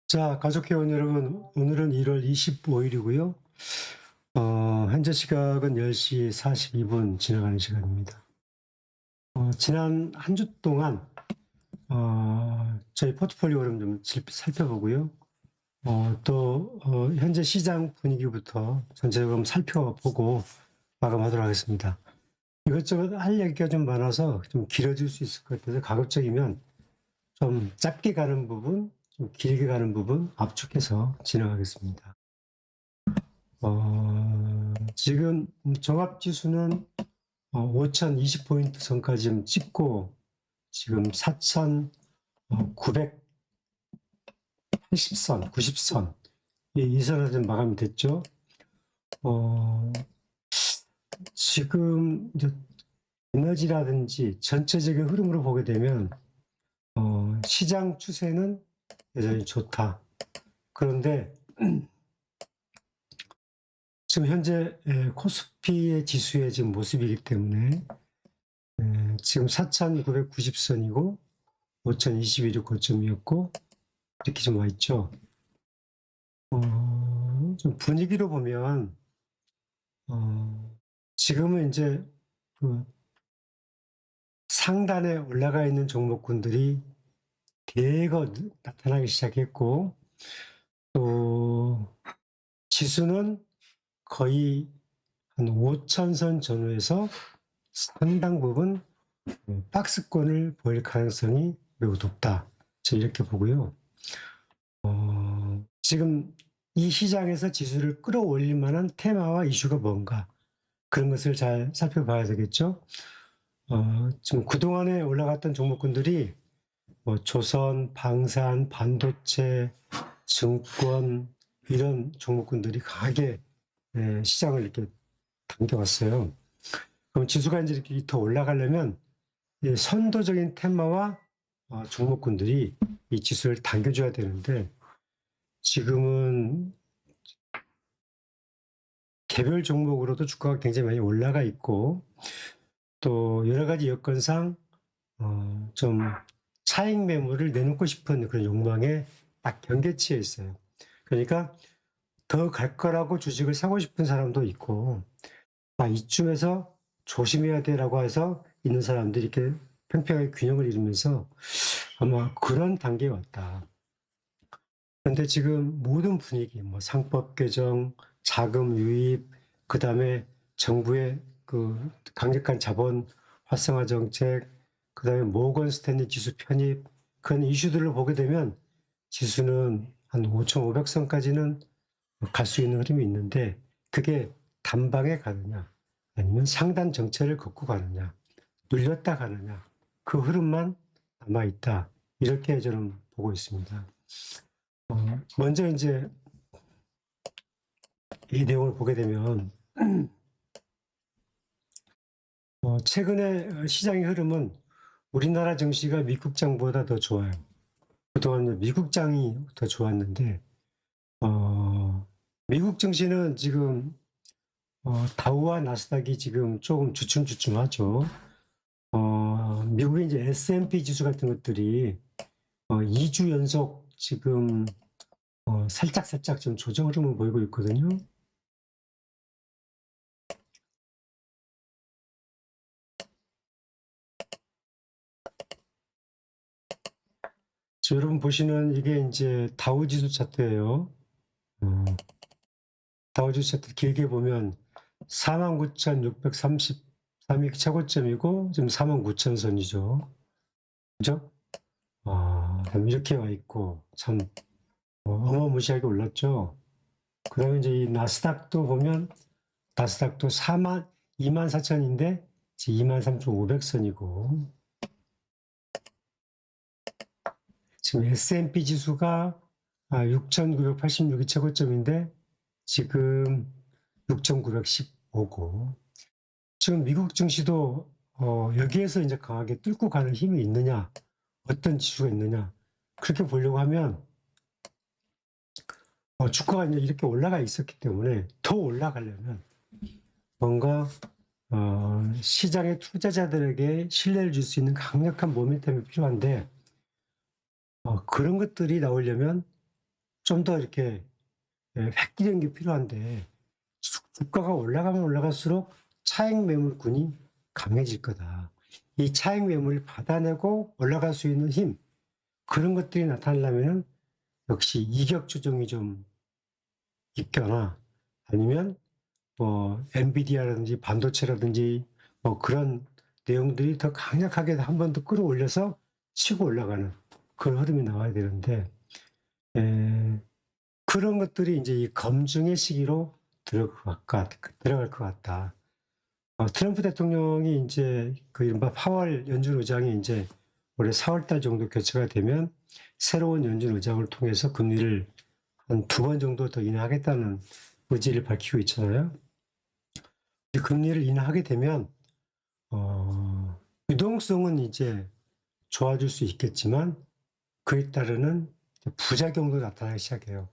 자, 가족회원 여러분, 오늘은 1월 25일이고요. 현재 시각은 10시 42분 지나가는 시간입니다. 지난 한 주 동안 저희 포트폴리오를 좀 살펴보고요. 현재 시장 분위기부터 전체적으로 한번 살펴보고 마감하도록 하겠습니다. 이것저것 할 얘기가 좀 많아서 좀 길어질 수 있을 것 같아서 가급적이면 좀 짧게 가는 부분, 좀 길게 가는 부분 압축해서 진행하겠습니다. 지금 종합지수는 5,020포인트 선까지 좀 찍고 지금 4,980선, 90선 이 선에서 좀 마감이 됐죠. 지금 이제 에너지라든지 전체적인 흐름으로 보게 되면 시장 추세는 여전히 좋다. 그런데 지금 현재 코스피의 지수의 지금 모습이기 때문에 지금 4,990선이고 5,021이 고점이었고 이렇게 좀 와 있죠. 좀 분위기로 보면 지금은 이제 그 상단에 올라가 있는 종목군들이 대거 나타나기 시작했고 또 지수는 거의 한 5,000선 전후에서 상당 부분 박스권을 보일 가능성이 매우 높다. 저는 이렇게 보고요. 지금 이 시장에서 지수를 끌어올릴 만한 테마와 이슈가 뭔가 그런 것을 잘 살펴봐야 되겠죠. 지금 그동안에 올라갔던 종목군들이 뭐 조선, 방산, 반도체, 증권 이런 종목군들이 강하게 시장을 이렇게 당겨왔어요. 그럼 지수가 이제 이렇게 더 올라가려면 선도적인 테마와 종목군들이 이 지수를 당겨줘야 되는데 지금은 개별 종목으로도 주가가 굉장히 많이 올라가 있고 또 여러 가지 여건상 좀 차익 매물을 내놓고 싶은 그런 욕망에 딱 경계치에 있어요. 그러니까 더 갈 거라고 주식을 사고 싶은 사람도 있고 이쯤에서 조심해야 돼라고 해서 있는 사람들이 이렇게 평평하게 균형을 이루면서 아마 그런 단계에 왔다. 그런데 지금 모든 분위기, 뭐 상법 개정, 자금 유입, 그 다음에 정부의 그 강력한 자본 활성화 정책, 그 다음에 모건 스탠리 지수 편입, 그런 이슈들을 보게 되면 지수는 한 5,500선까지는 갈 수 있는 흐름이 있는데 그게 단방에 가느냐, 아니면 상단 정체를 걷고 가느냐, 눌렸다 가느냐, 그 흐름만 남아있다. 이렇게 저는 보고 있습니다. 먼저 이제 이 내용을 보게 되면 최근에 시장의 흐름은 우리나라 증시가 미국장보다 더 좋아요. 그동안 미국장이 더 좋았는데 미국 증시는 지금 다우와 나스닥이 지금 조금 주춤주춤하죠. 미국의 이제 S&P 지수 같은 것들이 2주 연속 지금 살짝 좀 조정 흐름을 보이고 있거든요. 여러분 보시는 이게 이제 다우지수 차트예요. 다우지수 차트 길게 보면 49,633이 최고점이고 지금 49,000선이죠. 그죠? 이렇게 와 있고 참 어마무시하게 올랐죠. 그 다음에 이제 이 나스닥도 보면 나스닥도 24,000인데 지금 23,500선이고 지금 S&P 지수가 6,986이 최고점인데 지금 6,915고 지금 미국 증시도 여기에서 이제 강하게 뚫고 가는 힘이 있느냐, 어떤 지수가 있느냐 그렇게 보려고 하면 주가가 이제 이렇게 올라가 있었기 때문에 더 올라가려면 뭔가 시장의 투자자들에게 신뢰를 줄 수 있는 강력한 모멘텀이 필요한데 그런 것들이 나오려면 좀 더 이렇게 획기적인 게 필요한데 주가가 올라가면 올라갈수록 차익 매물군이 강해질 거다. 이 차익 매물을 받아내고 올라갈 수 있는 힘, 그런 것들이 나타나려면 역시 이격 조정이 좀 있거나 아니면 뭐 엔비디아라든지 반도체라든지 뭐 그런 내용들이 더 강력하게 한 번 더 끌어올려서 치고 올라가는 그런 흐름이 나와야 되는데 그런 것들이 이제 이 검증의 시기로 들어갈 것 같다. 트럼프 대통령이 이제 그 이른바 파월 연준 의장이 이제 올해 4월달 정도 교체가 되면 새로운 연준 의장을 통해서 금리를 한 2번 정도 더 인하하겠다는 의지를 밝히고 있잖아요. 금리를 인하하게 되면 유동성은 이제 좋아질 수 있겠지만 그에 따르는 부작용도 나타나기 시작해요.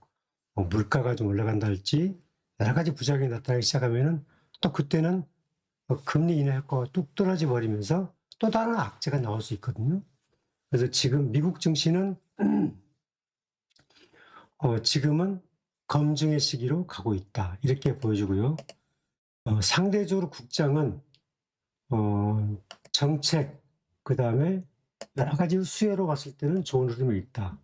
물가가 좀 올라간다 할지 여러 가지 부작용이 나타나기 시작하면은 또 그때는 금리 인하 효과가 뚝 떨어져 버리면서 또 다른 악재가 나올 수 있거든요. 그래서 지금 미국 증시는 지금은 검증의 시기로 가고 있다. 이렇게 보여지고요. 상대적으로 국장은 정책, 그 다음에 여러 가지 수혜로 봤을 때는 좋은 흐름이 있다.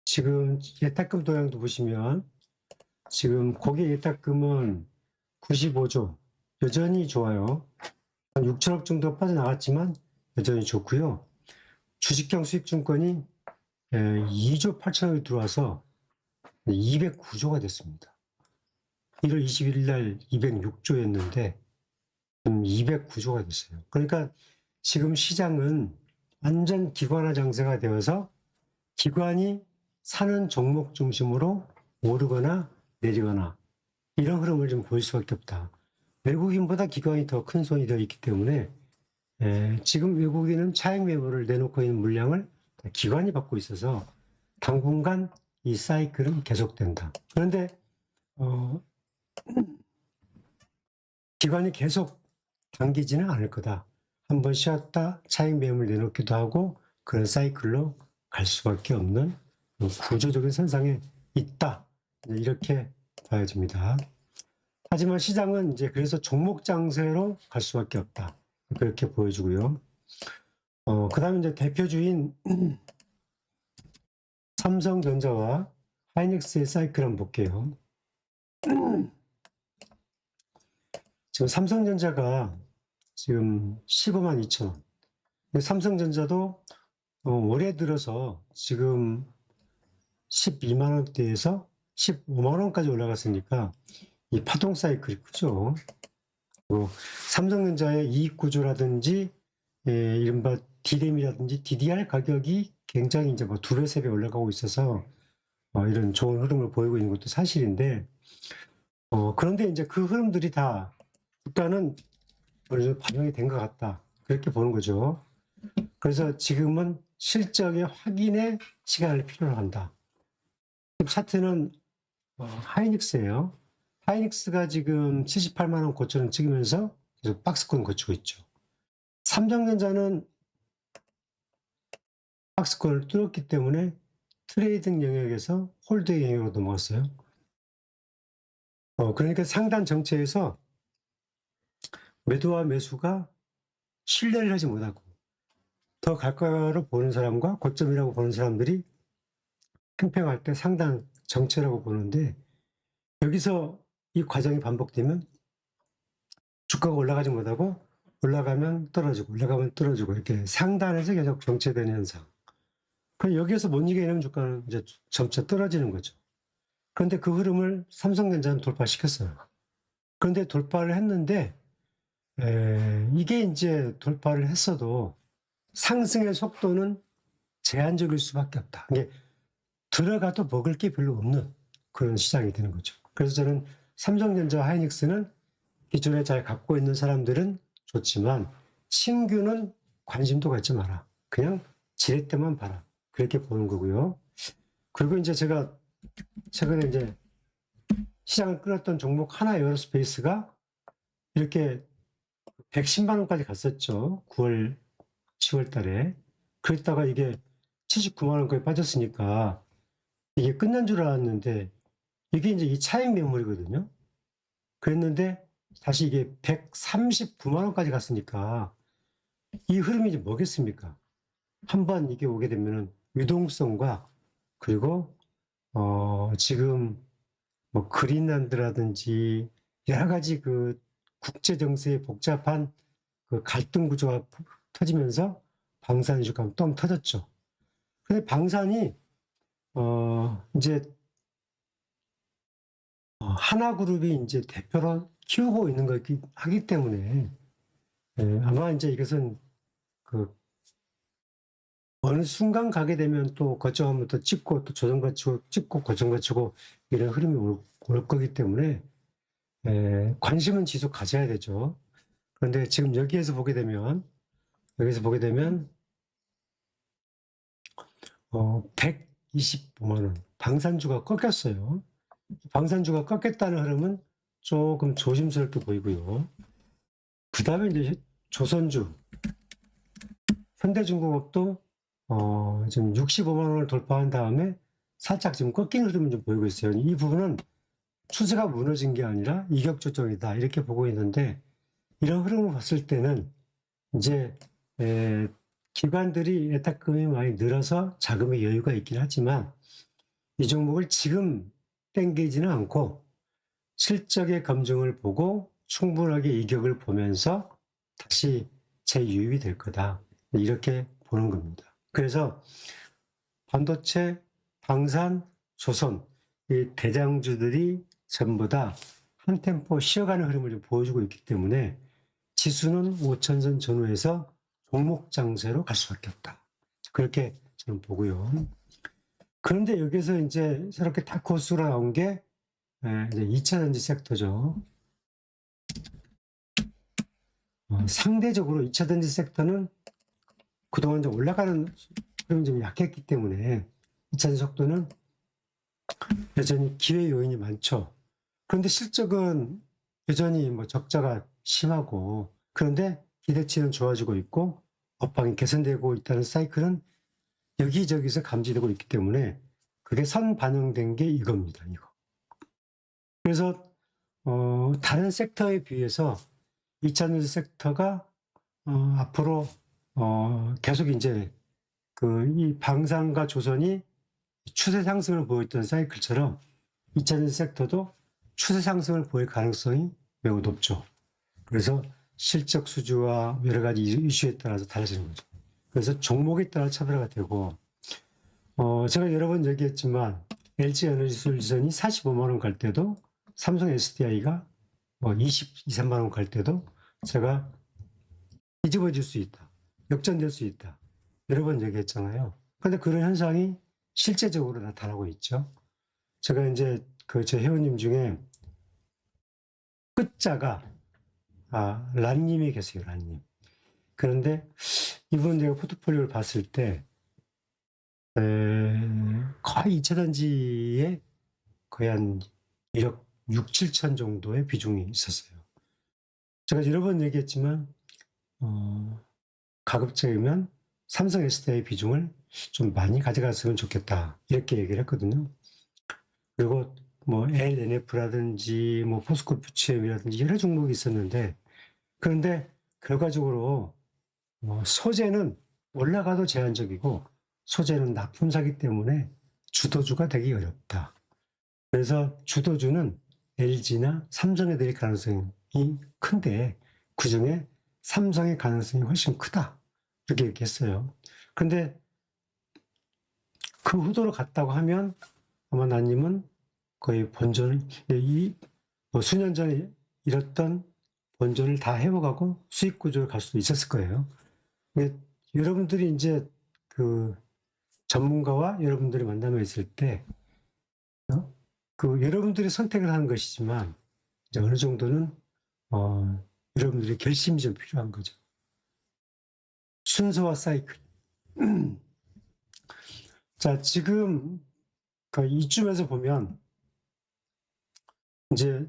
지금 예탁금 동향도 보시면 지금 고객 예탁금은 95조, 여전히 좋아요. 한 6천억 정도 빠져나갔지만 여전히 좋고요. 주식형 수익증권이 2조 8천억이 들어와서 209조가 됐습니다. 1월 21일 날 206조였는데 209조가 됐어요. 그러니까 지금 시장은 완전 기관화 장세가 되어서 기관이 사는 종목 중심으로 오르거나 내리거나 이런 흐름을 좀 보일 수밖에 없다. 외국인보다 기관이 더 큰 손이 되어 있기 때문에 지금 외국인은 차익 매물을 내놓고 있는 물량을 기관이 받고 있어서 당분간 이 사이클은 계속된다. 그런데 기관이 계속 당기지는 않을 거다. 한번 쉬었다 차익 매물 내놓기도 하고 그런 사이클로 갈 수밖에 없는 구조적인 선상에 있다. 이렇게 봐야집니다. 하지만 시장은 이제 그래서 종목 장세로 갈 수밖에 없다. 그렇게 보여주고요. 그 다음에 이제 대표주인 삼성전자와 하이닉스의 사이클 한번 볼게요. 지금 삼성전자가 지금 15만 2천 원. 삼성전자도 올해 들어서 지금 12만 원대에서 15만 원까지 올라갔으니까 이 파동 사이클이 크죠. 삼성전자의 이익 구조라든지 이른바 D램이라든지 DDR 가격이 굉장히 이제 뭐 2배, 3배 올라가고 있어서 이런 좋은 흐름을 보이고 있는 것도 사실인데 그런데 이제 그 흐름들이 다 주가는 어느 정도 반영이 된 것 같다. 그렇게 보는 거죠. 그래서 지금은 실적의 확인에 시간을 필요로 한다. 차트는 하이닉스예요. 하이닉스가 지금 78만 원 고점을 찍으면서 계속 박스권 거치고 있죠. 삼성전자는 박스권을 뚫었기 때문에 트레이딩 영역에서 홀드 영역으로 넘어갔어요. 그러니까 상단 정체에서 매도와 매수가 신뢰를 하지 못하고 더 갈 거로 보는 사람과 고점이라고 보는 사람들이 팽팽할 때 상단 정체라고 보는데 여기서 이 과정이 반복되면 주가가 올라가지 못하고 올라가면 떨어지고 올라가면 떨어지고 이렇게 상단에서 계속 정체되는 현상. 그럼 여기에서 못 이겨내면 주가는 이제 점차 떨어지는 거죠. 그런데 그 흐름을 삼성전자는 돌파시켰어요. 그런데 돌파를 했는데 이게 이제 돌파를 했어도 상승의 속도는 제한적일 수밖에 없다. 이게 들어가도 먹을 게 별로 없는 그런 시장이 되는 거죠. 그래서 저는 삼성전자, 하이닉스는 기존에 잘 갖고 있는 사람들은 좋지만 신규는 관심도 갖지 마라. 그냥 지렛 때만 봐라. 그렇게 보는 거고요. 그리고 이제 제가 최근에 이제 시장을 끌었던 종목 하나 에어로스페이스가 이렇게 110만 원까지 갔었죠. 9월, 10월 달에. 그랬다가 이게 79만 원까지 빠졌으니까 이게 끝난 줄 알았는데 이게 이제 이 차익 매물이거든요. 그랬는데 다시 이게 139만 원까지 갔으니까 이 흐름이 이제 뭐겠습니까? 한번 이게 오게 되면은 유동성과 그리고 지금 뭐 그린란드라든지 여러 가지 그 국제 정세의 복잡한 그 갈등 구조가 터지면서 방산 이슈가 또 터졌죠. 근데 방산이 이제 하나그룹이 이제 대표로 키우고 있는 거기 하기 때문에 아마 이제 이것은 그 어느 순간 가게 되면 또 거점하면 또 찍고 또 조정 갖추고 찍고 고정 갖추고 이런 흐름이 올 거기 때문에 관심은 지속 가져야 되죠. 그런데 지금 여기에서 보게 되면 125만 원 방산주가 꺾였어요. 방산주가 꺾였다는 흐름은 조금 조심스럽게 보이고요. 그 다음에 이제 조선주, 현대중공업도 지금 65만 원을 돌파한 다음에 살짝 지금 꺾이는 흐름을 좀 보이고 있어요. 이 부분은 추세가 무너진 게 아니라 이격 조정이다 이렇게 보고 있는데 이런 흐름을 봤을 때는 이제 기관들이 예탁금이 많이 늘어서 자금의 여유가 있긴 하지만 이 종목을 지금 땡기지는 않고 실적의 검증을 보고 충분하게 이격을 보면서 다시 재유입이 될 거다. 이렇게 보는 겁니다. 그래서 반도체, 방산, 조선 이 대장주들이 전부 다 한 템포 쉬어가는 흐름을 좀 보여주고 있기 때문에 지수는 5천선 전후에서 종목 장세로 갈 수밖에 없다. 그렇게 저는 보고요. 그런데 여기서 이제 새롭게 다크호스로 나온 게 이제 2차전지 섹터죠. 상대적으로 2차전지 섹터는 그동안 좀 올라가는 흐름이 좀 약했기 때문에 2차전지 속도는 여전히 기회 요인이 많죠. 그런데 실적은 여전히 뭐 적자가 심하고 그런데 기대치는 좋아지고 있고 업황이 개선되고 있다는 사이클은 여기저기서 감지되고 있기 때문에 그게 선반영된 게 이겁니다. 이거. 그래서 다른 섹터에 비해서 2차전지 섹터가 앞으로 계속 이제 이 방산과 조선이 추세 상승을 보였던 사이클처럼 2차전지 섹터도 추세 상승을 보일 가능성이 매우 높죠. 그래서 실적 수주와 여러 가지 이슈에 따라서 달라지는 거죠. 그래서 종목에 따라 차별화가 되고 제가 여러 번 얘기했지만 LG 에너지솔루션이 45만 원 갈 때도 삼성 SDI가 뭐 20, 23만 원 갈 때도 제가 뒤집어질 수 있다. 역전될 수 있다. 여러 번 얘기했잖아요. 그런데 그런 현상이 실제적으로 나타나고 있죠. 제가 이제 제 회원님 중에 끝자가 란님이 계세요. 란님. 그런데 이분 제가 포트폴리오를 봤을 때 거의 2차전지에 거의 한 1억 6, 7천 정도의 비중이 있었어요. 제가 여러 번 얘기했지만 가급적이면 삼성 SDI 비중을 좀 많이 가져갔으면 좋겠다 이렇게 얘기를 했거든요. 그리고 뭐 LNF라든지 뭐 포스코 퓨처엠이라든지 여러 종목이 있었는데 그런데 결과적으로 소재는 올라가도 제한적이고 소재는 납품사기 때문에 주도주가 되기 어렵다. 그래서 주도주는 LG나 삼성에 될 가능성이 큰데 그중에 삼성의 가능성이 훨씬 크다. 이렇게 얘기했어요. 근데 그 후도로 갔다고 하면 아마 나님은 거의 본전을 뭐 수년 전에 잃었던 본전을 다 회복하고 수익 구조를 갈 수도 있었을 거예요. 여러분들이 이제 전문가와 여러분들이 만나면 있을 때 여러분들이 선택을 하는 것이지만 이제 어느 정도는 여러분들의 결심이 좀 필요한 거죠. 순서와 사이클. 자, 지금 이쯤에서 보면 이제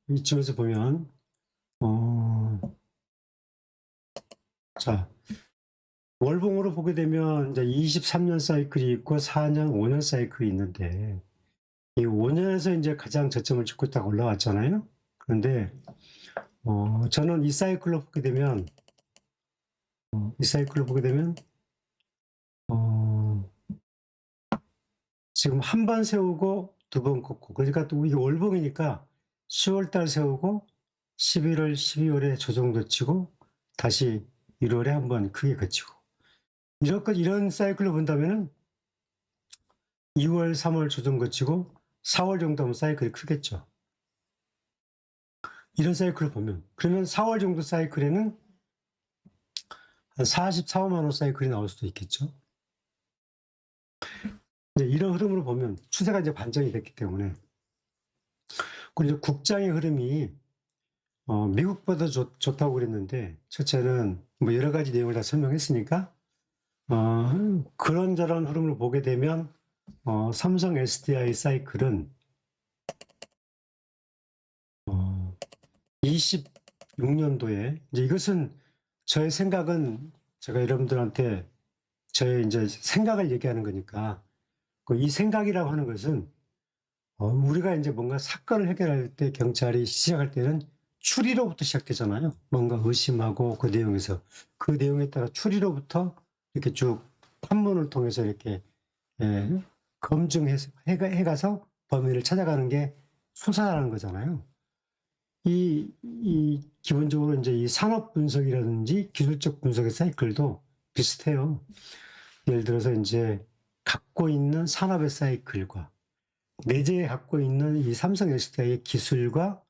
이쯤에서 보면 자 월봉으로 보게 되면 이제 23년 사이클이 있고 4년, 5년 사이클이 있는데 이 5년에서 이제 가장 저점을 찍고 딱 올라왔잖아요. 그런데 저는 이 사이클로 보게 되면 지금 한 번 세우고 두 번 꺾고, 그러니까 또 이게 월봉이니까 10월달 세우고 11월, 12월에 조정도 치고 다시 1월에 한번 크게 그치고, 이런 사이클로 본다면은 2월, 3월 조정 거치고 4월 정도 하면 사이클이 크겠죠. 이런 사이클을 보면, 그러면 4월 정도 사이클에는 한 44, 5만 원 사이클이 나올 수도 있겠죠. 이제 이런 흐름으로 보면 추세가 이제 반전이 됐기 때문에, 그리고 국장의 흐름이 미국보다 좋다고 그랬는데, 첫째는 뭐 여러 가지 내용을 다 설명했으니까 그런저런 흐름을 보게 되면 삼성 SDI 사이클은 26년도에, 이제 이것은 저의 생각은 제가 여러분들한테 저의 이제 생각을 얘기하는 거니까, 이 생각이라고 하는 것은 우리가 이제 뭔가 사건을 해결할 때 경찰이 시작할 때는 추리로부터 시작되잖아요. 뭔가 의심하고 그 내용에서, 그 내용에 따라 추리로부터 이렇게 쭉 판문을 통해서 이렇게 검증해서 해가서 범인을 찾아가는 게 수사라는 거잖아요. 기본적으로 이제 이 산업 분석이라든지 기술적 분석의 사이클도 비슷해요. 예를 들어서 이제 갖고 있는 산업의 사이클과 내재에 갖고 있는 이 삼성 SDI의 기술과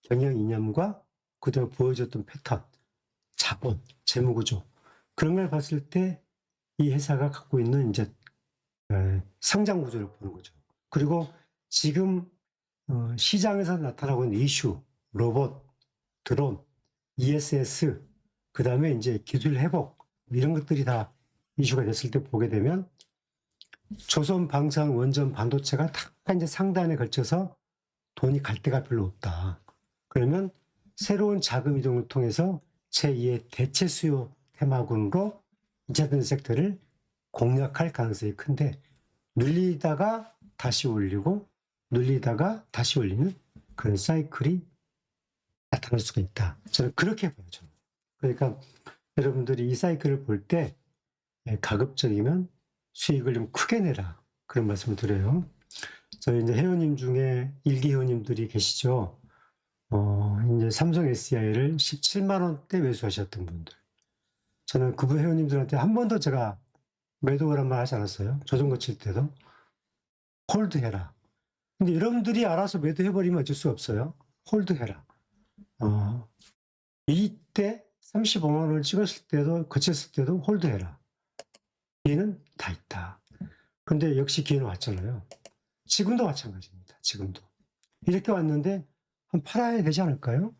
경영 이념과 그다음에 보여줬던 패턴, 자본, 재무구조, 그런 걸 봤을 때 이 회사가 갖고 있는 이제 성장 구조를 보는 거죠. 그리고 지금 시장에서 나타나고 있는 이슈, 로봇, 드론, ESS, 그 다음에 이제 기술 회복, 이런 것들이 다 이슈가 됐을 때 보게 되면 조선 방산 원전 반도체가 다 이제 상단에 걸쳐서 돈이 갈 데가 별로 없다. 그러면 새로운 자금 이동을 통해서 제2의 대체 수요 테마군으로 2차 전지 섹터를 공략할 가능성이 큰데, 눌리다가 다시 올리고 눌리다가 다시 올리는 그런 사이클이 나타날 수가 있다. 저는 그렇게 봐요. 저는. 그러니까 여러분들이 이 사이클을 볼 때 가급적이면 수익을 좀 크게 내라, 그런 말씀을 드려요. 저희 이제 회원님 중에 일기 회원님들이 계시죠. 이제 삼성 SDI를 17만 원대 매수하셨던 분들. 저는 그분 회원님들한테 한 번도 제가 매도란 말 하지 않았어요. 조정 거칠 때도. 홀드해라. 근데 여러분들이 알아서 매도해버리면 어쩔 수 없어요. 홀드해라. 이때 35만 원을 찍었을 때도, 거쳤을 때도 홀드해라. 기회는 다 있다. 근데 역시 기회는 왔잖아요. 지금도 마찬가지입니다. 지금도. 이렇게 왔는데 한 팔아야 되지 않을까요?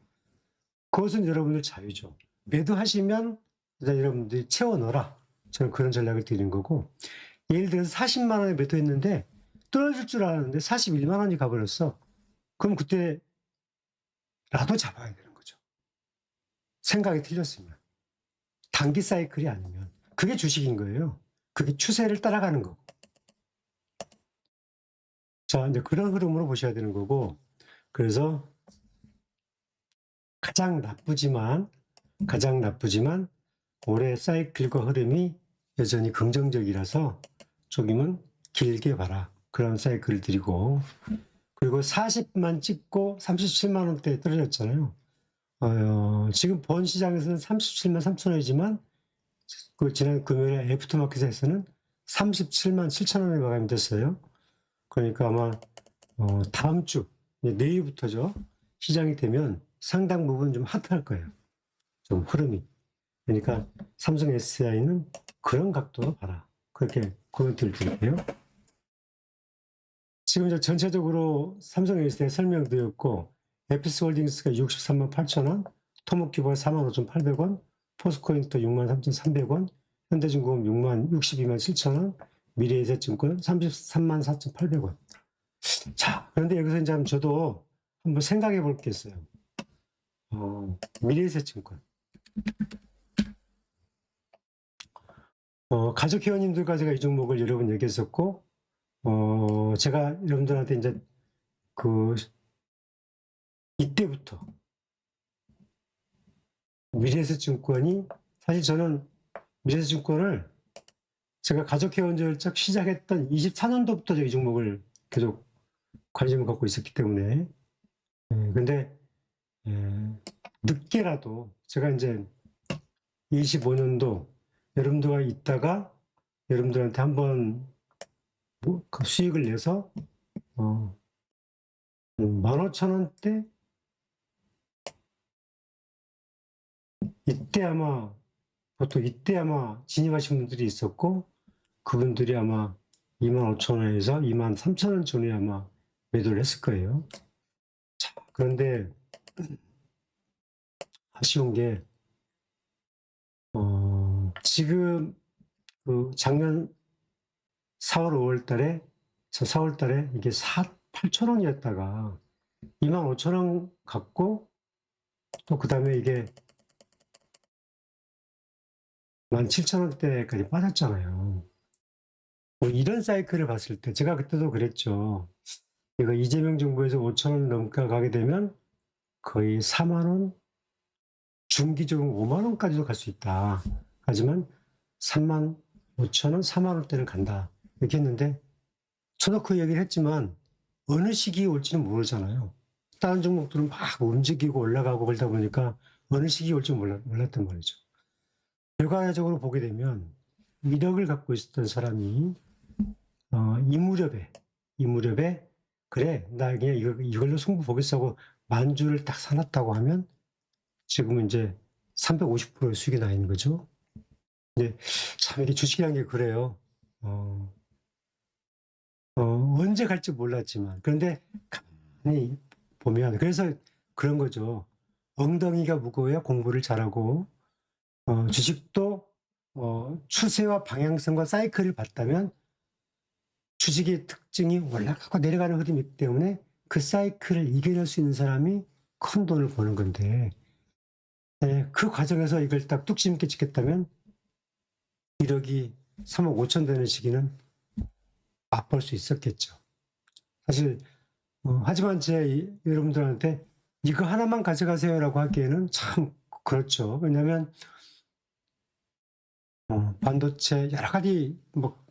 그것은 여러분들 자유죠. 매도하시면 여러분들이 채워 넣어라. 저는 그런 전략을 드리는 거고, 예를 들어서 40만 원에 매도했는데 떨어질 줄 알았는데 41만 원이 가버렸어. 그럼 그때 라도 잡아야 되는 거죠. 생각이 틀렸으면. 단기 사이클이 아니면. 그게 주식인 거예요. 그게 추세를 따라가는 거고. 자, 이제 그런 흐름으로 보셔야 되는 거고, 그래서 가장 나쁘지만 올해 사이클과 흐름이 여전히 긍정적이라서 조금은 길게 봐라. 그런 사이클을 드리고, 그리고 40만 찍고 37만 원대에 떨어졌잖아요. 지금 본 시장에서는 37만 3천 원이지만 그 지난 금요일에 애프터마켓에서는 37만 7천 원에 마감이 됐어요. 그러니까 아마 다음 주, 내일부터죠. 시장이 되면 상당 부분 좀 핫할 거예요. 좀 흐름이. 그러니까 삼성 SDI는 그런 각도로 봐라. 그렇게 코멘트를 드릴게요. 지금 이제 전체적으로 삼성 SDI 설명드렸고, 에피스홀딩스가 63만 8천 원, 토목기부가 4만 5,800원, 포스코인터 6만 3,300원, 현대중공업 62만 7천 원, 미래에셋증권 33만 4,800원. 자, 그런데 여기서 이제 저도 한번 생각해 볼 게 있어요. 미래에셋증권. 가족 회원님들과 제가 이 종목을 여러 번 얘기했었고, 제가 여러분들한테 이제 이때부터 미래에셋증권이, 사실 저는 미래에셋증권을 제가 가족 회원제를 딱 시작했던 24년도부터 이 종목을 계속 관심을 갖고 있었기 때문에, 근데 늦게라도 제가 이제 25년도 여러분들과 있다가 여러분들한테 한번 그 수익을 내서 15,000원대 보통 이때 아마 진입하신 분들이 있었고, 그분들이 아마 25,000원에서 23,000원 전에 아마 매도를 했을 거예요. 자, 그런데 아쉬운 게 지금 작년 4월 5월 달에 이게 8,000원이었다가 25,000원 갔고, 또 그 다음에 이게 17,000원대까지 빠졌잖아요. 이런 사이클을 봤을 때, 제가 그때도 그랬죠. 이거 이재명 정부에서 5,000원 넘어가게 되면 거의 4만원, 중기적으로 5만원까지도 갈 수 있다. 하지만 35,000원, 4만원대는 간다. 이렇게 했는데, 저도 그 얘기를 했지만, 어느 시기에 올지는 모르잖아요. 다른 종목들은 막 움직이고 올라가고 그러다 보니까 어느 시기에 올지 몰랐단 말이죠. 결과적으로 보게 되면 1억을 갖고 있었던 사람이 이 무렵에 그래 나 그냥 이걸로 승부 보겠다고 만주를 딱 사놨다고 하면 지금은 이제 350%의 수익이 나 있는 거죠. 근데 참 이게 주식이라는 게 그래요. 언제 갈지 몰랐지만, 그런데 가만히 보면, 그래서 그런 거죠. 엉덩이가 무거워야 공부를 잘하고, 주식도 추세와 방향성과 사이클을 봤다면 주식의 특징이 올라가고 내려가는 흐름이기 때문에 그 사이클을 이겨낼 수 있는 사람이 큰 돈을 버는 건데, 그 과정에서 이걸 딱 뚝심 있게 지켰다면 1억이 3억 5천 되는 시기는 맛볼 수 있었겠죠. 사실 하지만 여러분들한테 이거 하나만 가져가세요라고 하기에는 참 그렇죠. 왜냐하면 반도체 여러 가지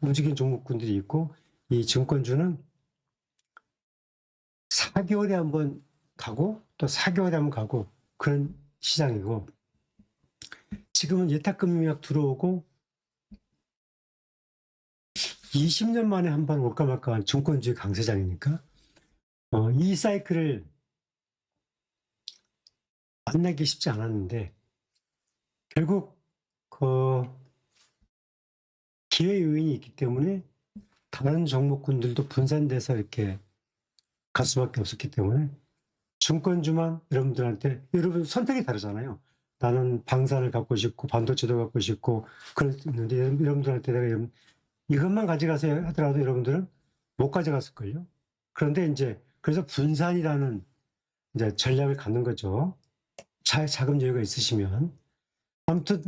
움직이는 종목군들이 있고, 이 증권주는 4개월에 한번 가고 또 4개월에 한번 가고 그런 시장이고, 지금은 예탁금이 막 들어오고 20년 만에 한 번 올까 말까 한 증권주의 강세장이니까 이 사이클을 만나기 쉽지 않았는데, 결국 기회 요인이 있기 때문에 다른 종목군들도 분산돼서 이렇게 갈 수밖에 없었기 때문에 증권주만 여러분 선택이 다르잖아요. 나는 방산을 갖고 싶고 반도체도 갖고 싶고 그랬는데, 여러분들한테 내가 이것만 가져가세요 하더라도 여러분들은 못 가져갔을걸요. 그런데 이제 그래서 분산이라는 이제 전략을 갖는 거죠. 자금 여유가 있으시면. 아무튼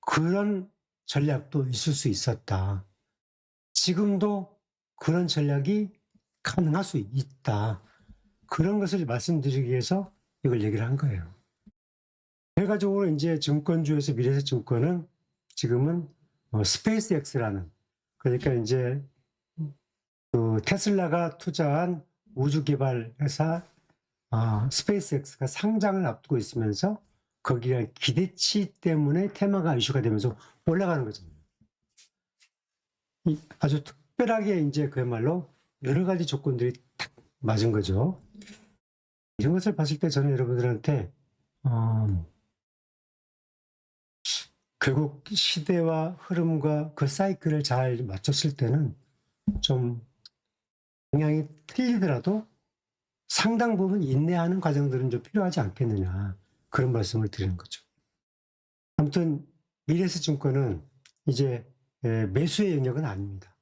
그런 전략도 있을 수 있었다. 지금도 그런 전략이 가능할 수 있다. 그런 것을 말씀드리기 위해서 이걸 얘기를 한 거예요. 결과적으로 이제 증권주에서 미래에셋증권은 지금은 스페이스X라는, 그러니까 이제 테슬라가 투자한 우주개발 회사 스페이스X가 상장을 앞두고 있으면서 거기가 기대치 때문에 테마가 이슈가 되면서 올라가는 거잖아요. 아주 특별하게 이제 그야말로 여러 가지 조건들이 딱 맞은 거죠. 이런 것을 봤을 때 저는 여러분들한테 결국 시대와 흐름과 그 사이클을 잘 맞췄을 때는 좀 방향이 틀리더라도 상당 부분 인내하는 과정들은 좀 필요하지 않겠느냐, 그런 말씀을 드리는 거죠. 아무튼 미래에셋증권은 이제 매수의 영역은 아닙니다.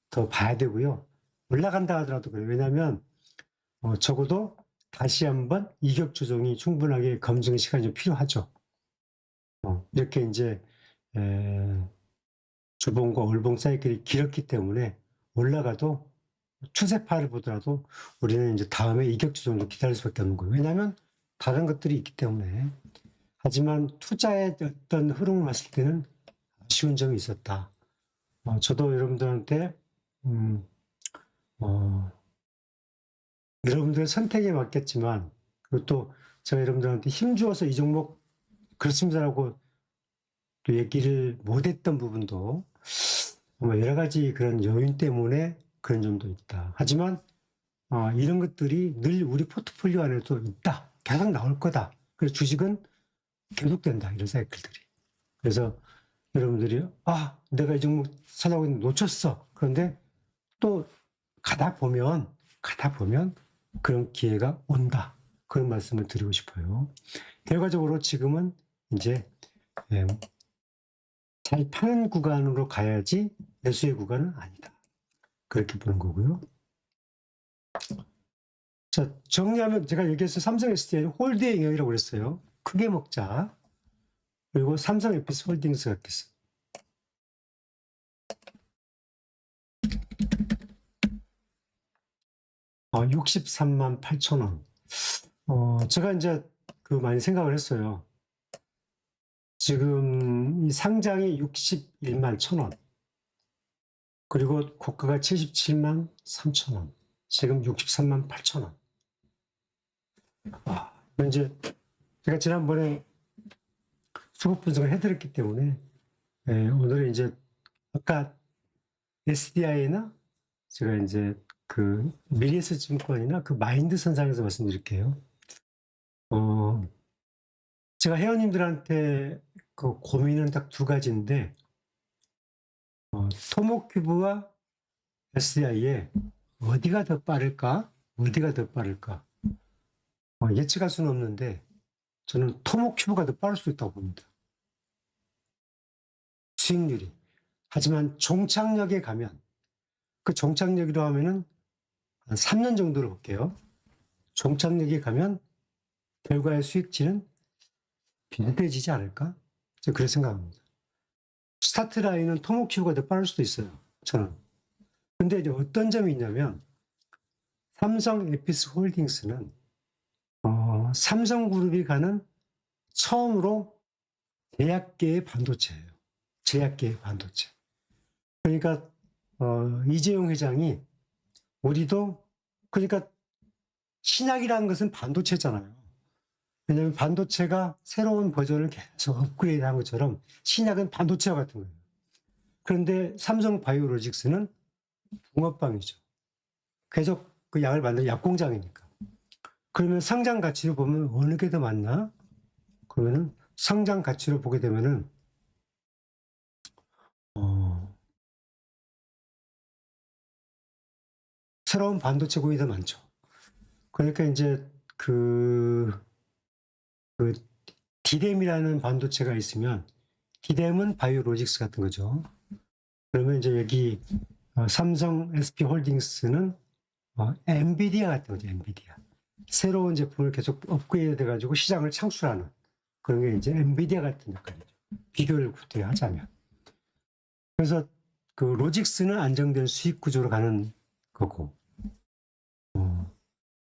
더 봐야 되고요. 올라간다 하더라도 그래요. 왜냐하면 적어도 다시 한번 이격 조정이 충분하게 검증 시간이 좀 필요하죠. 이렇게 이제 주봉과 월봉 사이클이 길었기 때문에 올라가도 추세파를 보더라도 우리는 이제 다음에 이격주 정도 기다릴 수밖에 없는 거예요. 왜냐하면 다른 것들이 있기 때문에. 하지만 투자의 어떤 흐름을 봤을 때는 아쉬운 점이 있었다. 저도 여러분들한테 여러분들의 선택에 맞겠지만, 그리고 또 제가 여러분들한테 힘주어서 이 종목 그렇습니다라고 또 얘기를 못했던 부분도 아마 여러 가지 그런 요인 때문에 그런 점도 있다. 하지만 이런 것들이 늘 우리 포트폴리오 안에도 있다. 계속 나올 거다. 그래서 주식은 계속된다. 이런 사이클들이. 그래서 여러분들이 내가 이 종목 사려고 했는데 놓쳤어. 그런데 또 가다 보면 그런 기회가 온다. 그런 말씀을 드리고 싶어요. 결과적으로 지금은 이제 잘 파는 구간으로 가야지 매수의 구간은 아니다. 그렇게 보는 거고요. 자, 정리하면 제가 얘기했어요. 삼성 SDI는 홀드의 영역이라고 그랬어요. 크게 먹자. 그리고 삼성 에피스 홀딩스가 있겠어. 어, 63만 8천 원. 제가 이제 많이 생각을 했어요. 지금 이 상장이 61만 1천 원. 그리고 고가가 77만 3천 원. 지금 63만 8천 원. 이제 제가 지난번에 수급 분석을 해드렸기 때문에 오늘은 이제 아까 SDI나 제가 이제 그 미래에셋 증권이나 그 마인드 선상에서 말씀드릴게요. 제가 회원님들한테 그 고민은 딱 두 가지인데 토목큐브와 SDI에 어디가 더 빠를까? 예측할 수는 없는데 저는 토목큐브가 더 빠를 수 있다고 봅니다. 수익률이. 하지만 종착역에 가면, 그 종착역이라고 하면은 한 3년 정도를 볼게요. 종착역에 가면 결과의 수익치는 비슷해지지 않을까? 저는 그렇게 생각합니다. 스타트 라인은 토목큐브가 더 빠를 수도 있어요. 저는. 근데 이제 어떤 점이 있냐면 삼성 에피스 홀딩스는 삼성그룹이 가는 처음으로 제약계의 반도체예요. 제약계의 반도체. 그러니까 이재용 회장이 우리도 그러니까 신약이라는 것은 반도체잖아요. 왜냐하면 반도체가 새로운 버전을 계속 업그레이드한 것처럼 신약은 반도체와 같은 거예요. 그런데 삼성 바이오로직스는 붕어빵이죠. 계속 그 약을 만드는 약공장이니까. 그러면 상장 가치로 보면 어느 게 더 맞나? 그러면은 상장 가치로 보게 되면은 새로운 반도체 공이 더 많죠. 그러니까 이제 디램이라는 반도체가 있으면 디램은 바이오로직스 같은 거죠. 그러면 이제 여기 삼성 SP 홀딩스는 엔비디아 같은 거죠. 엔비디아. 새로운 제품을 계속 업그레이드 돼가지고 시장을 창출하는 그런 게 이제 엔비디아 같은 역할이죠. 비교를 굳게 하자면. 그래서 그 로직스는 안정된 수익 구조로 가는 거고.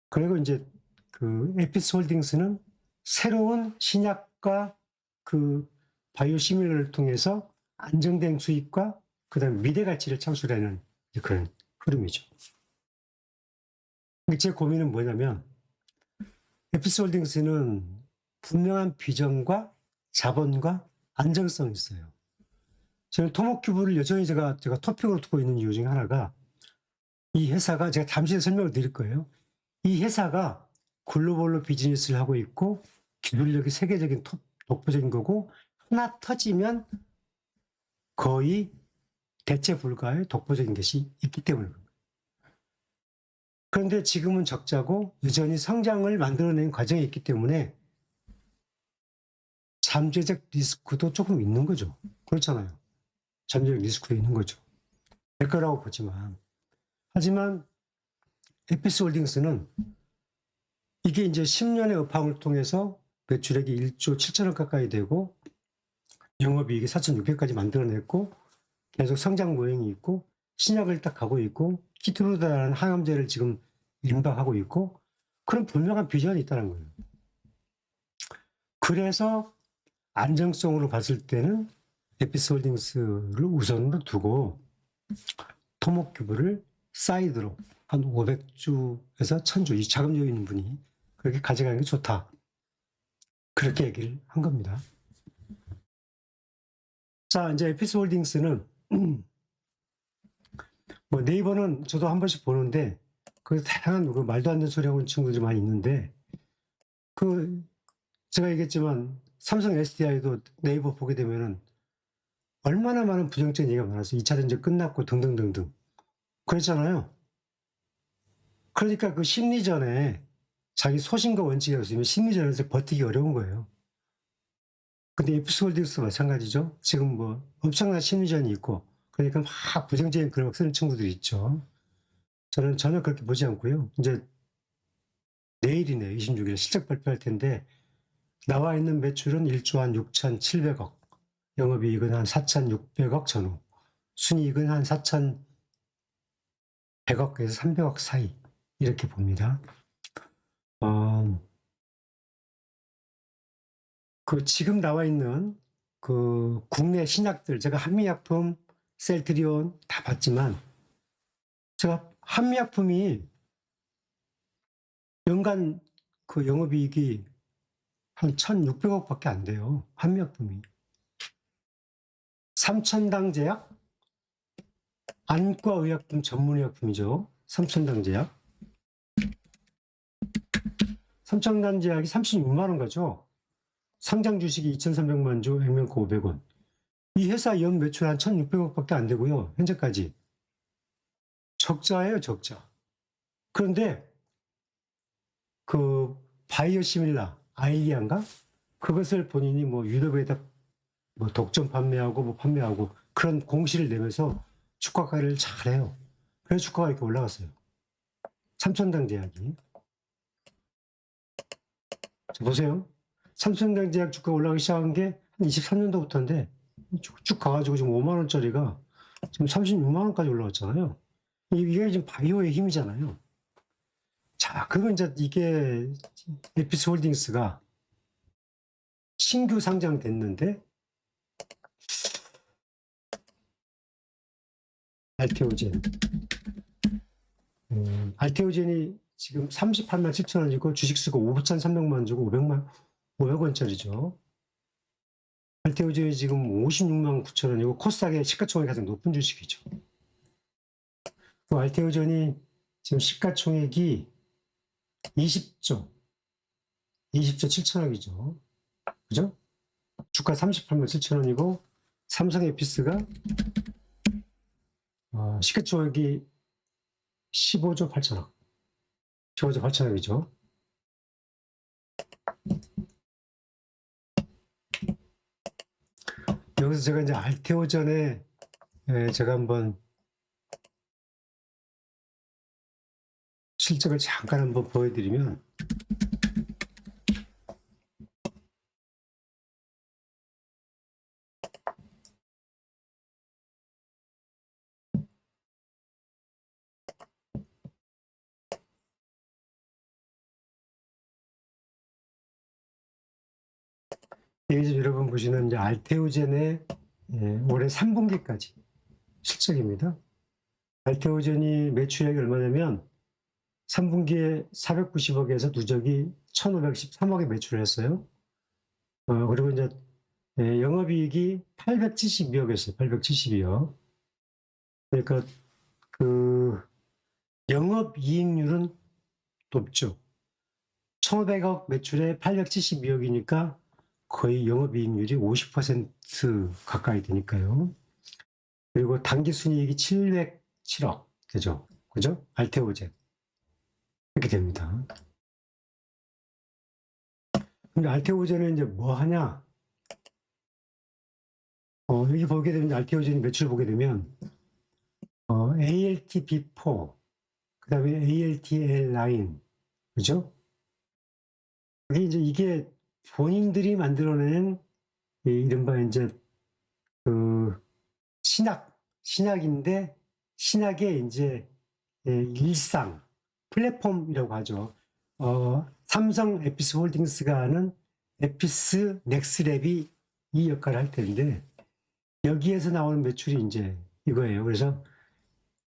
그리고 이제 그 에피스 홀딩스는 새로운 신약과 그 바이오 시밀러를 통해서 안정된 수익과 그다음 미래 가치를 창출하는 그런 흐름이죠. 제 고민은 뭐냐면 에피스 홀딩스는 분명한 비전과 자본과 안정성이 있어요. 저는 토목큐브를 여전히 제가 토픽으로 두고 있는 이유 중에 하나가 이 회사가 제가 잠시 설명을 드릴 거예요. 이 회사가 글로벌로 비즈니스를 하고 있고 기술력이 세계적인 독보적인 거고 하나 터지면 거의 대체 불가의 독보적인 것이 있기 때문입니다. 그런데 지금은 적자고 여전히 성장을 만들어내는 과정이 있기 때문에 잠재적 리스크도 조금 있는 거죠. 그렇잖아요. 잠재적 리스크도 있는 거죠. 될 거라고 보지만. 하지만 에피스 홀딩스는 이게 이제 10년의 업황을 통해서 매출액이 1조 7천억 가까이 되고 영업이익이 4,600까지 만들어냈고 계속 성장 모형이 있고 신약을 딱 가고 있고 키트루다라는 항암제를 지금 임박하고 있고 그런 분명한 비전이 있다는 거예요. 그래서 안정성으로 봤을 때는 에피스홀딩스를 우선으로 두고 토목큐브를 사이드로 한 500주에서 1000주 이 자금 여유 있는 분이 그렇게 가져가는 게 좋다. 그렇게 얘기를 한 겁니다. 자, 이제 에피스홀딩스는 뭐 네이버는 저도 한 번씩 보는데 그 다양한 그 말도 안 되는 소리 하고 있는 친구들이 많이 있는데 그 제가 얘기했지만 삼성 SDI도 네이버 보게 되면은 얼마나 많은 부정적인 얘기가 많았어요. 2차 전쟁 끝났고 등등등등. 그랬잖아요. 그러니까 그 심리전에 자기 소신과 원칙이 없으면 심리전에서 버티기 어려운 거예요. 근데 에피스홀딩스도 마찬가지죠. 지금 뭐 엄청난 심리전이 있고 그러니까 막 부정적인 글을 막 쓰는 친구들이 있죠. 저는 전혀 그렇게 보지 않고요. 이제 내일이네요. 26일 실적 발표할 텐데 나와 있는 매출은 1조 한 6,700억, 영업이익은 한 4,600억 전후, 순이익은 한 4,100억에서 300억 사이 이렇게 봅니다. 그 지금 나와 있는 그 국내 신약들 제가 한미약품, 셀트리온 다 봤지만 제가 한미약품이 연간 그 영업이익이 한 1,600억밖에 안 돼요. 한미약품이. 삼천당 제약 안과의약품 전문의약품이죠. 삼천당 제약. 삼천당 제약이 36만 원 가죠. 상장 주식이 2,300만 주, 액면가 500원. 이 회사 연 매출 한 1,600억밖에 안 되고요. 현재까지. 적자예요, 적자. 그런데 그 바이오시밀라, 아일리안가? 그것을 본인이 뭐 유럽에다 뭐 독점 판매하고 뭐 판매하고 그런 공시를 내면서 주가 관리를 잘해요. 그래서 주가가 이렇게 올라갔어요. 삼천당 제약이. 자, 보세요. 삼천당 제약 주가 올라가기 시작한 게 한 23년도부터인데 쭉 가가지고 지금 5만 원짜리가 지금 36만 원까지 올라왔잖아요. 이게 지금 바이오의 힘이잖아요. 자, 그러면 이제 이게 에피스홀딩스가 신규 상장됐는데 알테오젠. 알테오젠이 지금 38만 7천 원이고 주식수가 5,300만 주고 500원짜리죠. 알테오젠이 지금 56만 9천 원이고 코스닥의 시가총액이 가장 높은 주식이죠. 그 알테오젠이 지금 시가총액이 20조 7천억이죠. 그죠? 주가 38만 7천 원이고 삼성에피스가 시가총액이 15조 8천억. 15조 8천억이죠. 여기서 제가 이제 알테오전에 제가 한번 실적을 잠깐 한번 보여드리면 여기 여러분 보시는 이제 알테오젠의 올해 3분기까지 실적입니다. 알테오젠이 매출액이 얼마냐면 3분기에 490억에서 누적이 1,513억에 매출을 했어요. 그리고 이제 영업이익이 872억이었어요. 872억. 그러니까 그 영업이익률은 높죠. 1,500억 매출에 872억이니까 거의 영업이익률이 50% 가까이 되니까요. 그리고 당기순이익이 707억 되죠. 그죠? 알테오젠. 이렇게 됩니다. 근데 알테오젠은 이제 뭐 하냐? 여기 보게 되면 알테오젠 매출 보게 되면 ALT-B4, 그 다음에 ALT-L9, 그죠? 이게 본인들이 만들어낸 이른바 이제 그 신약 신약인데 신약의 이제 일상 플랫폼이라고 하죠. 삼성 에피스 홀딩스가 하는 에피스 넥스랩이 이 역할을 할 텐데 여기에서 나오는 매출이 이제 이거예요. 그래서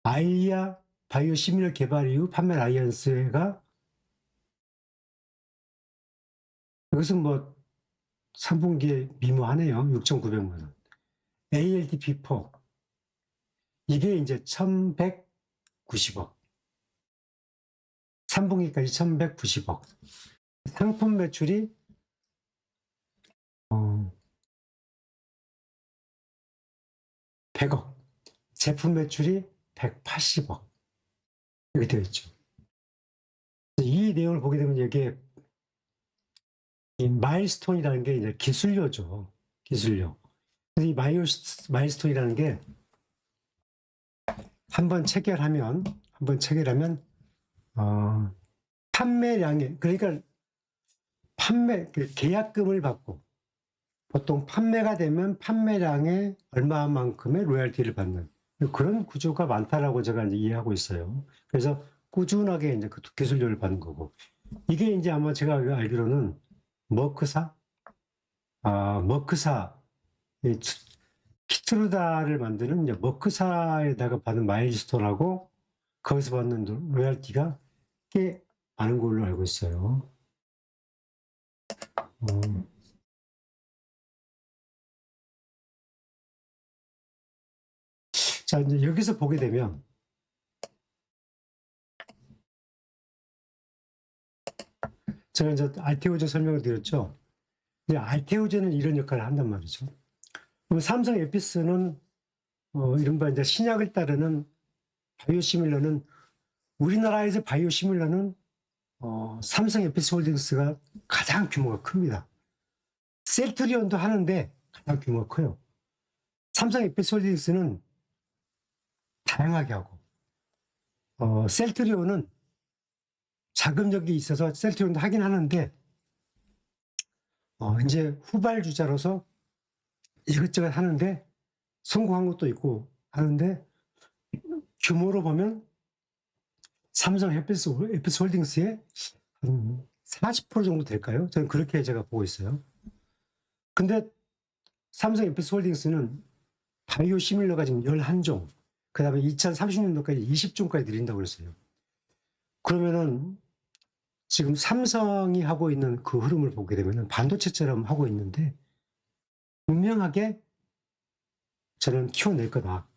아일리아 바이오시밀러 개발 이후 판매 라이언스가 이것은 뭐 3분기에 미모하네요. 6,900만 원. ALD-B4 이게 이제 1,190억. 3분기까지 1,190억. 상품 매출이 100억. 제품 매출이 180억. 이렇게 되어 있죠. 이 내용을 보게 되면 이게 이 마일스톤이라는 게 이제 기술료죠. 기술료. 그래서 이 마일스톤이라는 게 한번 체결하면 판매량에 그러니까 계약금을 받고 보통 판매가 되면 판매량의 얼마만큼의 로열티를 받는 그런 구조가 많다라고 제가 이제 이해하고 있어요. 그래서 꾸준하게 이제 그 기술료를 받는 거고 이게 이제 아마 제가 알기로는 머크사 키트루다를 만드는 이제 머크사에다가 받는 마일스톤하고 거기서 받는 로열티가 꽤 많은 걸로 알고 있어요. 자, 이제 여기서 보게 되면 제가 이제 알테오제 설명을 드렸죠. 이제 알테오제는 이런 역할을 한단 말이죠. 그럼 삼성 에피스는 이른바 이제 신약을 따르는 바이오시밀러는 우리나라에서 바이오시밀러는 삼성 에피스 홀딩스가 가장 규모가 큽니다. 셀트리온도 하는데 가장 규모가 커요. 삼성 에피스 홀딩스는 다양하게 하고 셀트리온은 자금력이 있어서 셀트리온도 하긴 하는데 이제 후발주자로서 이것저것 하는데 성공한 것도 있고 하는데 규모로 보면 삼성 에피스 홀딩스의 한 40% 정도 될까요? 저는 그렇게 제가 보고 있어요. 근데 삼성 에피스 홀딩스는 바이오시밀러가 지금 11종, 그 다음에 2030년도까지 20종까지 늘린다고 그랬어요. 그러면은 지금 삼성이 하고 있는 그 흐름을 보게 되면 반도체처럼 하고 있는데 분명하게 저는 키워낼 거다.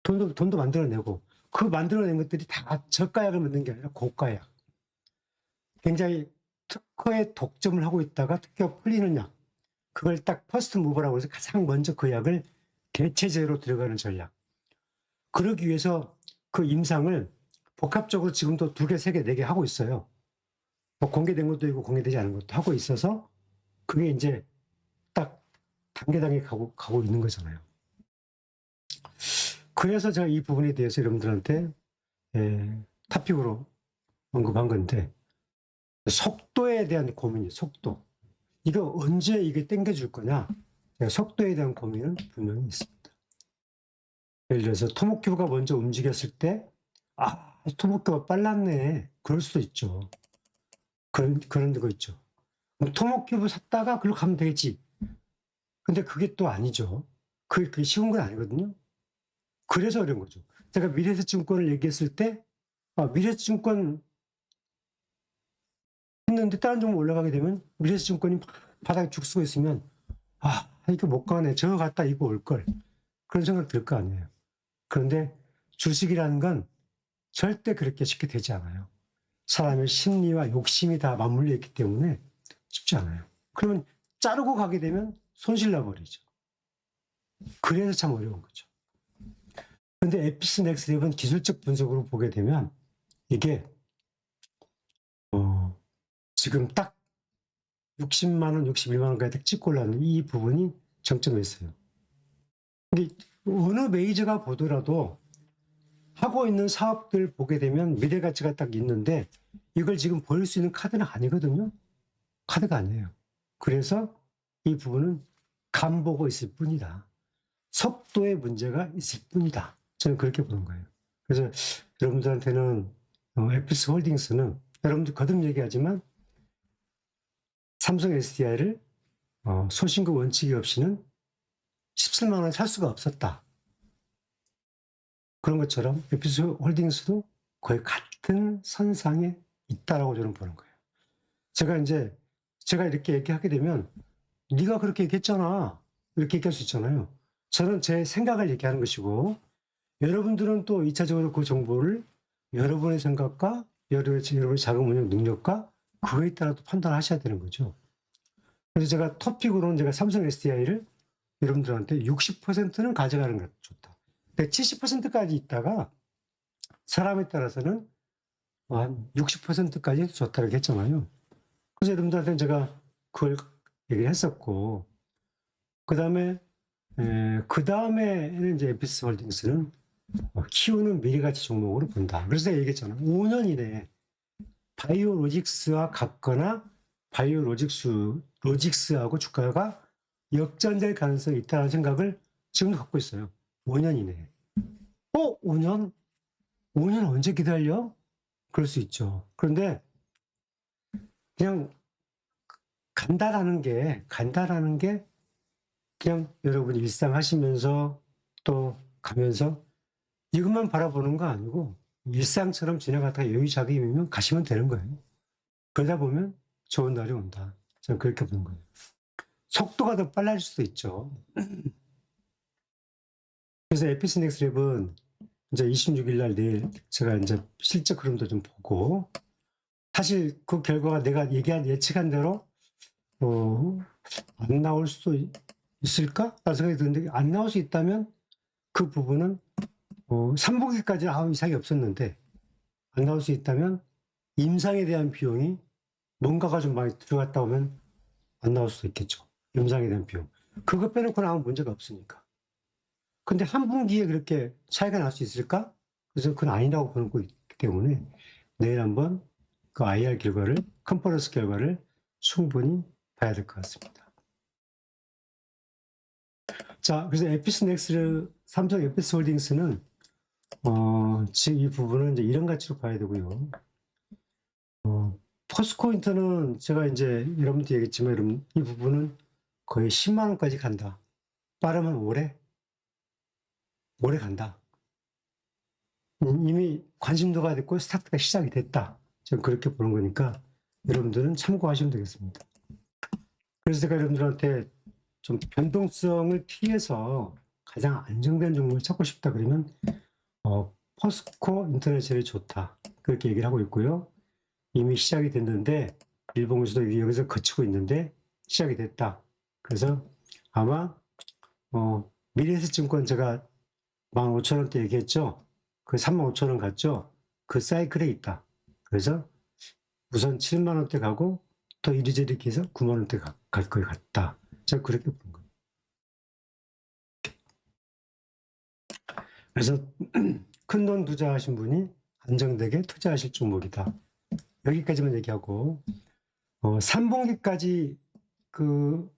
돈도 만들어내고 그 만들어낸 것들이 다 저가약을 만든 게 아니라 고가약. 굉장히 특허에 독점을 하고 있다가 특허가 풀리는 약. 그걸 딱 퍼스트 무버라고 해서 가장 먼저 그 약을 대체제로 들어가는 전략. 그러기 위해서 그 임상을 복합적으로 지금도 2개, 3개, 4개 하고 있어요. 뭐 공개된 것도 있고 공개되지 않은 것도 하고 있어서 그게 이제 딱 단계단계 가고 있는 거잖아요. 그래서 제가 이 부분에 대해서 여러분들한테 타픽으로 언급한 건데 속도에 대한 고민이 속도. 이거 언제 이게 땡겨줄 거냐? 속도에 대한 고민은 분명히 있습니다. 예를 들어서 토목큐브가 먼저 움직였을 때 토목큐브가 빨랐네. 그럴 수도 있죠. 그런 거 있죠. 토목큐브 샀다가 그걸로 가면 되겠지. 근데 그게 또 아니죠. 그게 쉬운 건 아니거든요. 그래서 어려운 거죠. 제가 미래에셋증권을 얘기했을 때 미래에셋증권 했는데 다른 종목 올라가게 되면 미래에셋증권이 바닥에 죽쓰고 있으면 이거 못 가네. 저거 갔다 이거 올걸. 그런 생각 들 거 아니에요. 그런데 주식이라는 건 절대 그렇게 쉽게 되지 않아요. 사람의 심리와 욕심이 다 맞물려 있기 때문에 쉽지 않아요. 그러면 자르고 가게 되면 손실 나버리죠. 그래서 참 어려운 거죠. 그런데 에피스 넥스랩은 기술적 분석으로 보게 되면 이게 지금 딱 60만 원, 61만 원까지 딱 찍고 올라오는 이 부분이 정점에 있어요. 근데 어느 메이저가 보더라도 하고 있는 사업들 보게 되면 미래 가치가 딱 있는데 이걸 지금 보일 수 있는 카드는 아니거든요. 카드가 아니에요. 그래서 이 부분은 간 보고 있을 뿐이다. 속도에 문제가 있을 뿐이다. 저는 그렇게 보는 거예요. 그래서 여러분들한테는 에피스 홀딩스는 여러분들 거듭 얘기하지만 삼성 SDI를 소신급 원칙이 없이는 17만 원에 살 수가 없었다. 그런 것처럼 에피스 홀딩스도 거의 같은 선상에 있다라고 저는 보는 거예요. 제가 이렇게 얘기하게 되면 네가 그렇게 얘기했잖아. 이렇게 얘기할 수 있잖아요. 저는 제 생각을 얘기하는 것이고 여러분들은 또 2차적으로 그 정보를 여러분의 생각과 여러분의 자금 운영 능력과 그거에 따라 또 판단하셔야 되는 거죠. 그래서 제가 토픽으로는 제가 삼성 SDI를 여러분들한테 60%는 가져가는 게 좋다. 근데 70%까지 있다가 사람에 따라서는 한 60%까지 좋다고 했잖아요. 그래서 여러분들한테는 제가 그걸 얘기를 했었고, 그 다음에는 이제 에피스 홀딩스는 키우는 미래가치 종목으로 본다. 그래서 제가 얘기했잖아요. 5년 이내에 바이오로직스와 같거나 바이오로직스하고 주가가 역전될 가능성이 있다는 생각을 지금도 갖고 있어요. 5년 이내에. 5년? 5년 언제 기다려? 그럴 수 있죠. 그런데 그냥 간다라는 게 그냥 여러분이 일상 하시면서 또 가면서 이것만 바라보는 거 아니고 일상처럼 지나가다가 여유 자금이면 가시면 되는 거예요. 그러다 보면 좋은 날이 온다. 저는 그렇게 보는 거예요. 속도가 더 빨라질 수도 있죠. 그래서 에피스넥스랩은 이제 26일 날 내일 제가 이제 실적 흐름도 좀 보고 사실 그 결과가 내가 예측한 대로 안 나올 수도 있을까? 라는 생각이 드는데 안 나올 수 있다면 그 부분은 3분기까지 아무 이상이 없었는데 안 나올 수 있다면 임상에 대한 비용이 뭔가가 좀 많이 들어갔다 오면 안 나올 수도 있겠죠. 임상에 대한 비용. 그거 빼놓고는 아무 문제가 없으니까. 근데 한 분기에 그렇게 차이가 날 수 있을까? 그래서 그건 아니라고 보는 거기 때문에 내일 한번 그 IR 결과를, 컨퍼런스 결과를 충분히 봐야 될 것 같습니다. 자, 그래서 삼성 에피스 홀딩스는 지금 이 부분은 이제 이런 가치로 봐야 되고요. 포스코 인터는 제가 이제 여러분한테 얘기했지만 여러분 이 부분은 거의 10만 원까지 간다. 빠르면 올해 간다. 이미 관심도가 됐고 스타트가 시작이 됐다. 저는 그렇게 보는 거니까 여러분들은 참고하시면 되겠습니다. 그래서 제가 여러분들한테 좀 변동성을 피해서 가장 안정된 종목을 찾고 싶다 그러면 포스코 인터내셔널이 좋다. 그렇게 얘기를 하고 있고요. 이미 시작이 됐는데 일본에서도 여기서 거치고 있는데 시작이 됐다. 그래서 아마 미래에셋증권 제가 15,000원대 얘기했죠. 그 35,000원 갔죠. 그 사이클에 있다. 그래서 우선 7만 원대 가고 또 이리저리 해서 9만 원대 갈 것 같다. 제가 그렇게 본 거예요. 그래서 큰 돈 투자하신 분이 안정되게 투자하실 종목이다. 여기까지만 얘기하고 3분기까지 그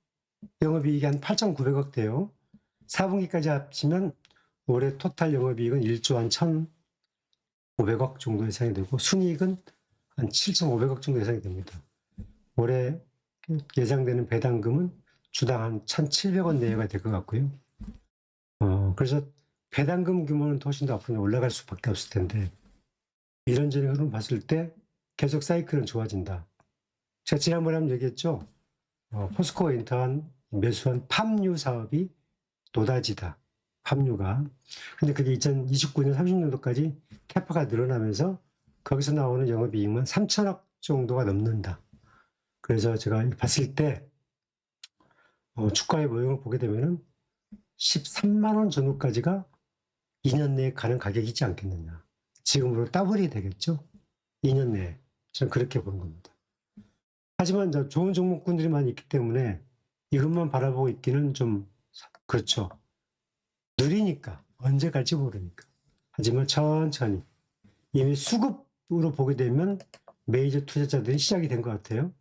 영업이익이 한 8,900억 대요. 4분기까지 합치면 올해 토탈 영업이익은 1조 한 1,500억 정도 예상이 되고 순이익은 한 7,500억 정도 예상이 됩니다. 올해 예상되는 배당금은 주당 한 1,700원 내외가 될 것 같고요. 그래서 배당금 규모는 훨씬 더 앞으로 올라갈 수밖에 없을 텐데 이런저런 흐름 봤을 때 계속 사이클은 좋아진다. 제가 지난번에 한번 얘기했죠. 포스코 인터한 매수한 팜유 사업이 노다지다. 팜유가. 근데 그게 2029년, 30년도까지 캐파가 늘어나면서 거기서 나오는 영업이익만 3천억 정도가 넘는다. 그래서 제가 봤을 때 주가의 모형을 보게 되면은 13만 원 정도까지가 2년 내에 가는 가격이지 않겠느냐. 지금으로 더블이 되겠죠. 2년 내에. 저는 그렇게 보는 겁니다. 하지만 좋은 종목군들이 많이 있기 때문에 이것만 바라보고 있기는 좀 그렇죠. 느리니까 언제 갈지 모르니까. 하지만 천천히 이미 수급으로 보게 되면 메이저 투자자들이 시작이 된 것 같아요.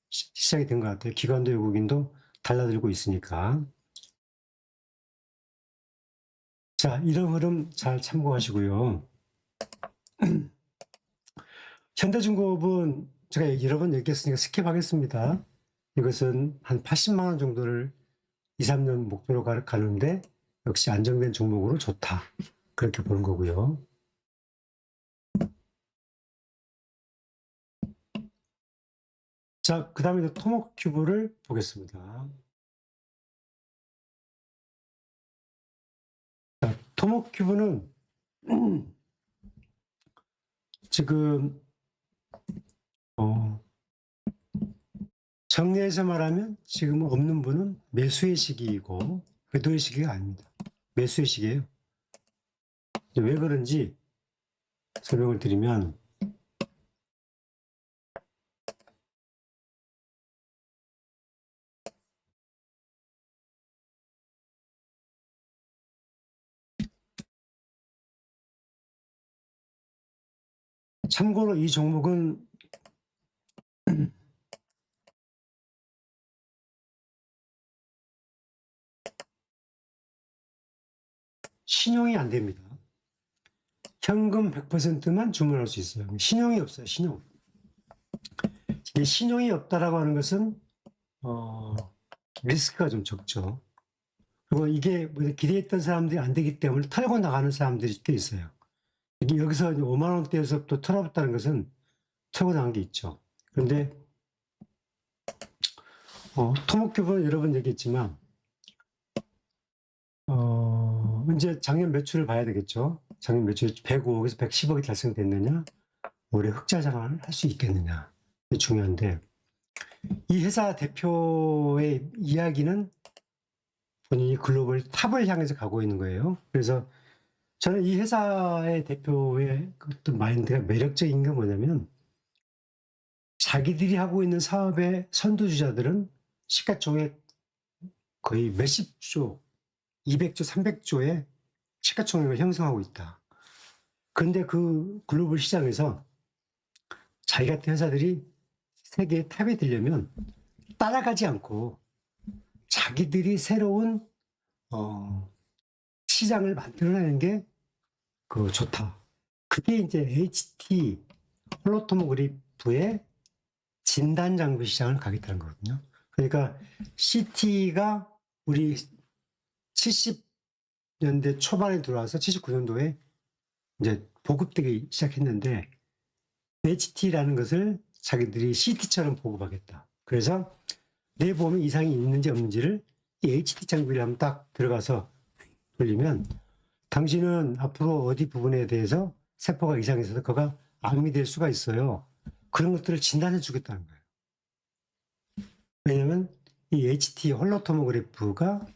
시작이 된 것 같아요. 기관도 외국인도 달라들고 있으니까. 자, 이런 흐름 잘 참고하시고요. 현대중공업은 제가 여러 번 얘기했으니까 스킵하겠습니다. 이것은 한 80만 원 정도를 2, 3년 목표로 가는데 역시 안정된 종목으로 좋다. 그렇게 보는 거고요. 자, 그 다음에 토목큐브를 보겠습니다. 자, 토목큐브는 지금 정리해서 말하면 지금 없는 분은 매수의 시기이고 매도의 시기가 아닙니다. 매수의 시기예요. 왜 그런지 설명을 드리면 참고로 이 종목은 신용이 안 됩니다. 현금 100%만 주문할 수 있어요. 신용이 없어요. 신용. 이 신용이 없다라고 하는 것은 리스크가 좀 적죠. 그리고 이게 기대했던 사람들이 안 되기 때문에 털고 나가는 사람들이 꽤 있어요. 여기서 5만 원대에서부터 털어봤다는 것은 털고 나간 게 있죠. 그런데 토목큐브는 여러 번 얘기했지만 이제 작년 매출을 봐야 되겠죠. 작년 매출 105억에서 110억이 달성됐느냐, 올해 흑자 전환을 할 수 있겠느냐, 이게 중요한데 이 회사 대표의 이야기는 본인이 글로벌 탑을 향해서 가고 있는 거예요. 그래서 저는 이 회사의 대표의 어떤 마인드가 매력적인 게 뭐냐면 자기들이 하고 있는 사업의 선두주자들은 시가총액 거의 몇십 조, 200조, 300조의 시가총액을 형성하고 있다. 그런데 그 글로벌 시장에서 자기 같은 회사들이 세계 탑에 들려면 따라가지 않고 자기들이 새로운 시장을 만들어내는 게 좋다. 그게 이제 HT 홀로토모그래프의 진단 장비 시장을 가겠다는 거거든요. 그러니까 CT가 우리 70년대 초반에 들어와서 79년도에 이제 보급되기 시작했는데 HT라는 것을 자기들이 CT처럼 보급하겠다. 그래서 내 몸에 이상이 있는지 없는지를 이 HT 장비를 한번 딱 들어가서 돌리면 당신은 앞으로 어디 부분에 대해서 세포가 이상이 있어서 그가 암이 될 수가 있어요. 그런 것들을 진단해 주겠다는 거예요. 왜냐하면 이 HT 홀로토모그래프가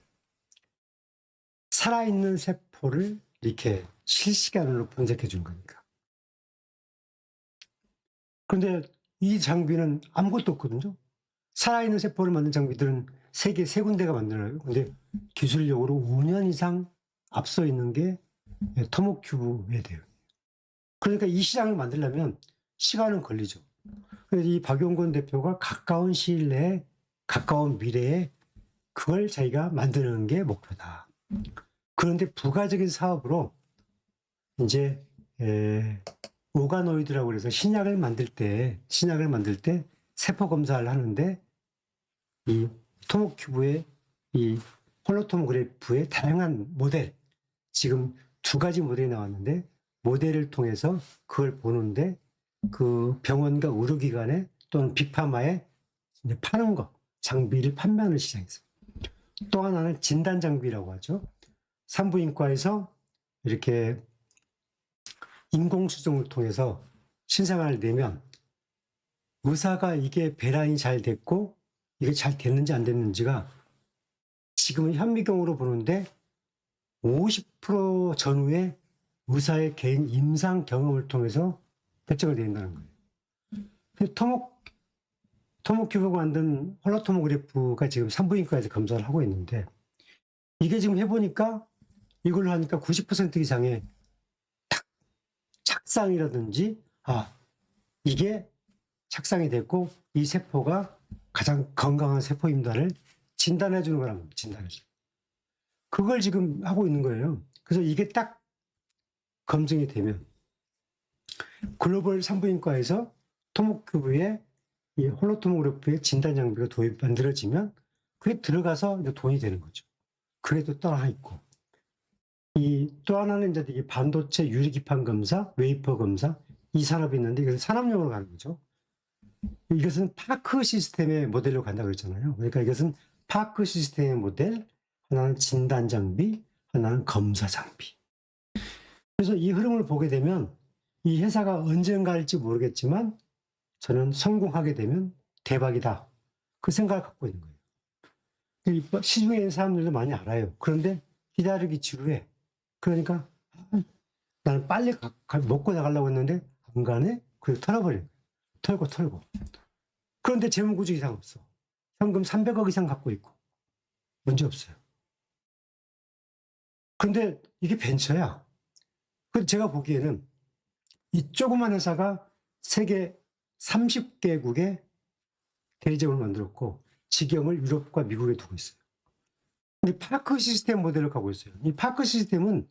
살아있는 세포를 이렇게 실시간으로 분석해 준 거니까. 그런데 이 장비는 아무것도 없거든요. 살아있는 세포를 만든 장비들은 세계 세 군데가 만들어요. 근데 기술력으로 5년 이상 앞서 있는 게 토모큐브에 돼요. 그러니까 이 시장을 만들려면 시간은 걸리죠. 그래서 이 박용건 대표가 가까운 시일 내에, 가까운 미래에 그걸 자기가 만드는 게 목표다. 그런데 부가적인 사업으로 이제 오가노이드라고 그래서 신약을 만들 때 세포 검사를 하는데 이 토모큐브의 이 홀로토모그래프의 다양한 모델, 지금 두 가지 모델이 나왔는데 모델을 통해서 그걸 보는데 그 병원과 의료기관에 또는 빅파마에 이제 파는 거, 장비를 판매하는 시장에서. 또 하나는 진단 장비라고 하죠. 산부인과에서 이렇게 인공수정을 통해서 신생아를 내면 의사가 이게 배란이 잘 됐고 이게 잘 됐는지 안 됐는지가 지금은 현미경으로 보는데 50% 전후에 의사의 개인 임상 경험을 통해서 결정을 내린다는 거예요. 토모큐브가 만든 홀로토모그래프가 지금 산부인과에서 검사를 하고 있는데 이게 지금 해보니까 이걸로 하니까 90% 이상의 착상이라든지 이게 착상이 됐고 이 세포가 가장 건강한 세포입니다를 진단해 주는 거란 말이에요. 진단해 주는. 그걸 지금 하고 있는 거예요. 그래서 이게 딱 검증이 되면 글로벌 산부인과에서 토모큐브의 이 홀로토모그래피의 진단 장비가 만들어지면 그게 들어가서 이제 돈이 되는 거죠. 그래도 또 하나 있고, 또 하나는 이제 이 반도체 유리기판 검사, 웨이퍼 검사, 이 산업이 있는데 이것은 산업용으로 가는 거죠. 이것은 파크 시스템의 모델로 간다고 그랬잖아요. 그러니까 이것은 파크 시스템의 모델, 하나는 진단 장비, 하나는 검사 장비. 그래서 이 흐름을 보게 되면 이 회사가 언젠가 할지 모르겠지만 저는 성공하게 되면 대박이다. 그 생각을 갖고 있는 거예요. 시중에 있는 사람들도 많이 알아요. 그런데 기다리기 지루해. 그러니까 나는 빨리 먹고 나가려고 했는데 안 가네? 그래서 털어버려요. 털고. 그런데 재무구조 이상 없어. 현금 300억 이상 갖고 있고. 문제 없어요. 그런데 이게 벤처야. 그래서 제가 보기에는 이 조그만 회사가 세계 30개국의 대리점을 만들었고 직영을 유럽과 미국에 두고 있어요. 이 파크 시스템 모델을 가고 있어요. 이 파크 시스템은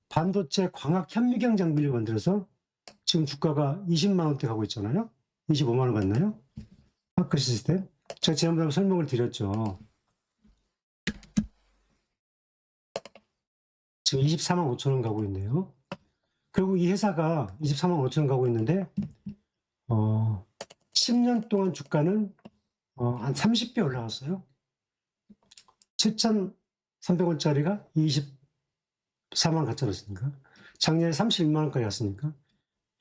반도체 광학 현미경 장비를 만들어서 지금 주가가 20만 원대 가고 있잖아요. 25만 원 갔나요? 파크 시스템. 제가 지난번에 설명을 드렸죠. 지금 24만 5천 원 가고 있네요. 그리고 이 회사가 24만 5천 원 가고 있는데 10년 동안 주가는 한 30배 올라갔어요. 7,300원짜리가 24만 갔잖았습니까? 작년에 31만 원까지 갔으니까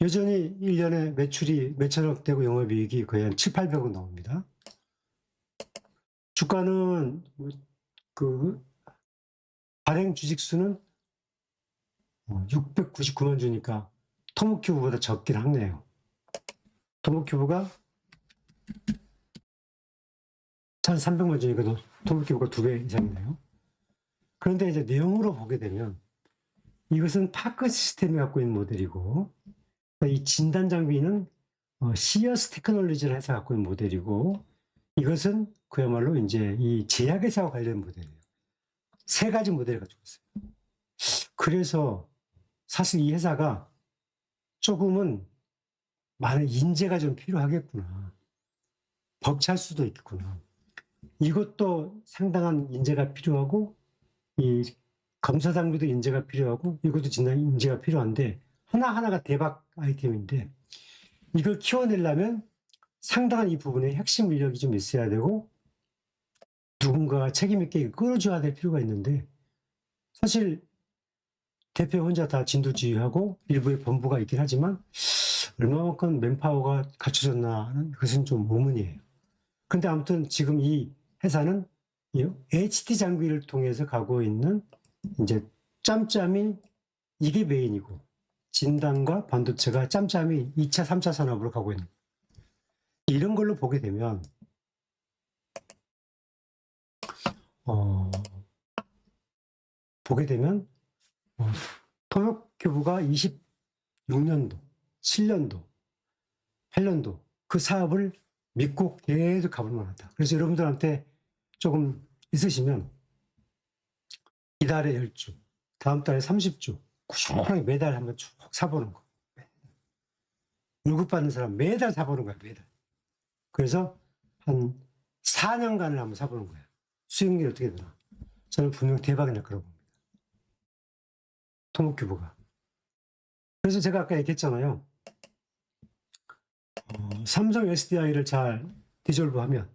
여전히 1년에 매출이 몇천억 되고 영업이익이 거의 한 7, 800원 나옵니다. 주가는 그 발행 주식수는 699만 주니까 토모큐브보다 적긴 하네요. 토모큐브가 1,300만 주니까 토모큐브가 2배 이상이네요. 그런데 이제 내용으로 보게 되면 이것은 파크 시스템이 갖고 있는 모델이고 이 진단 장비는 시어스 테크놀로지를 해서 갖고 있는 모델이고 이것은 그야말로 이제 이 제약회사와 관련된 모델이에요. 세 가지 모델을 가지고 있어요. 그래서 사실 이 회사가 조금은 많은 인재가 좀 필요하겠구나. 벅찰 수도 있겠구나. 이것도 상당한 인재가 필요하고 이 검사 장비도 인재가 필요하고 이것도 진단 인재가 필요한데 하나하나가 대박 아이템인데 이걸 키워내려면 상당한 이 부분에 핵심 인력이 좀 있어야 되고 누군가가 책임 있게 끌어줘야 될 필요가 있는데 사실 대표 혼자 다 진두지휘하고 일부의 본부가 있긴 하지만 얼마만큼 맨파워가 갖춰졌나 하는 그것은 좀 의문이에요. 근데 아무튼 지금 이 회사는 HT 장비를 통해서 가고 있는 이제 짬짬이 이게 메인이고 진단과 반도체가 짬짬이 2차, 3차 산업으로 가고 있는 이런 걸로 보게 되면 토모큐브가 26년도, 7년도, 8년도 그 사업을 믿고 계속 가볼 만하다. 그래서 여러분들한테 조금 있으시면 이달에 10주, 다음 달에 30주 꾸준하게 매달 한번 쭉 사보는 거. 월급 받는 사람 매달 사보는 거야, 매달. 그래서 한 4년간을 한번 사보는 거야. 수익률이 어떻게 되나. 저는 분명 대박이 날 거라고 봅니다. 토모큐브가. 그래서 제가 아까 얘기했잖아요. 삼성 SDI를 잘 디졸브하면.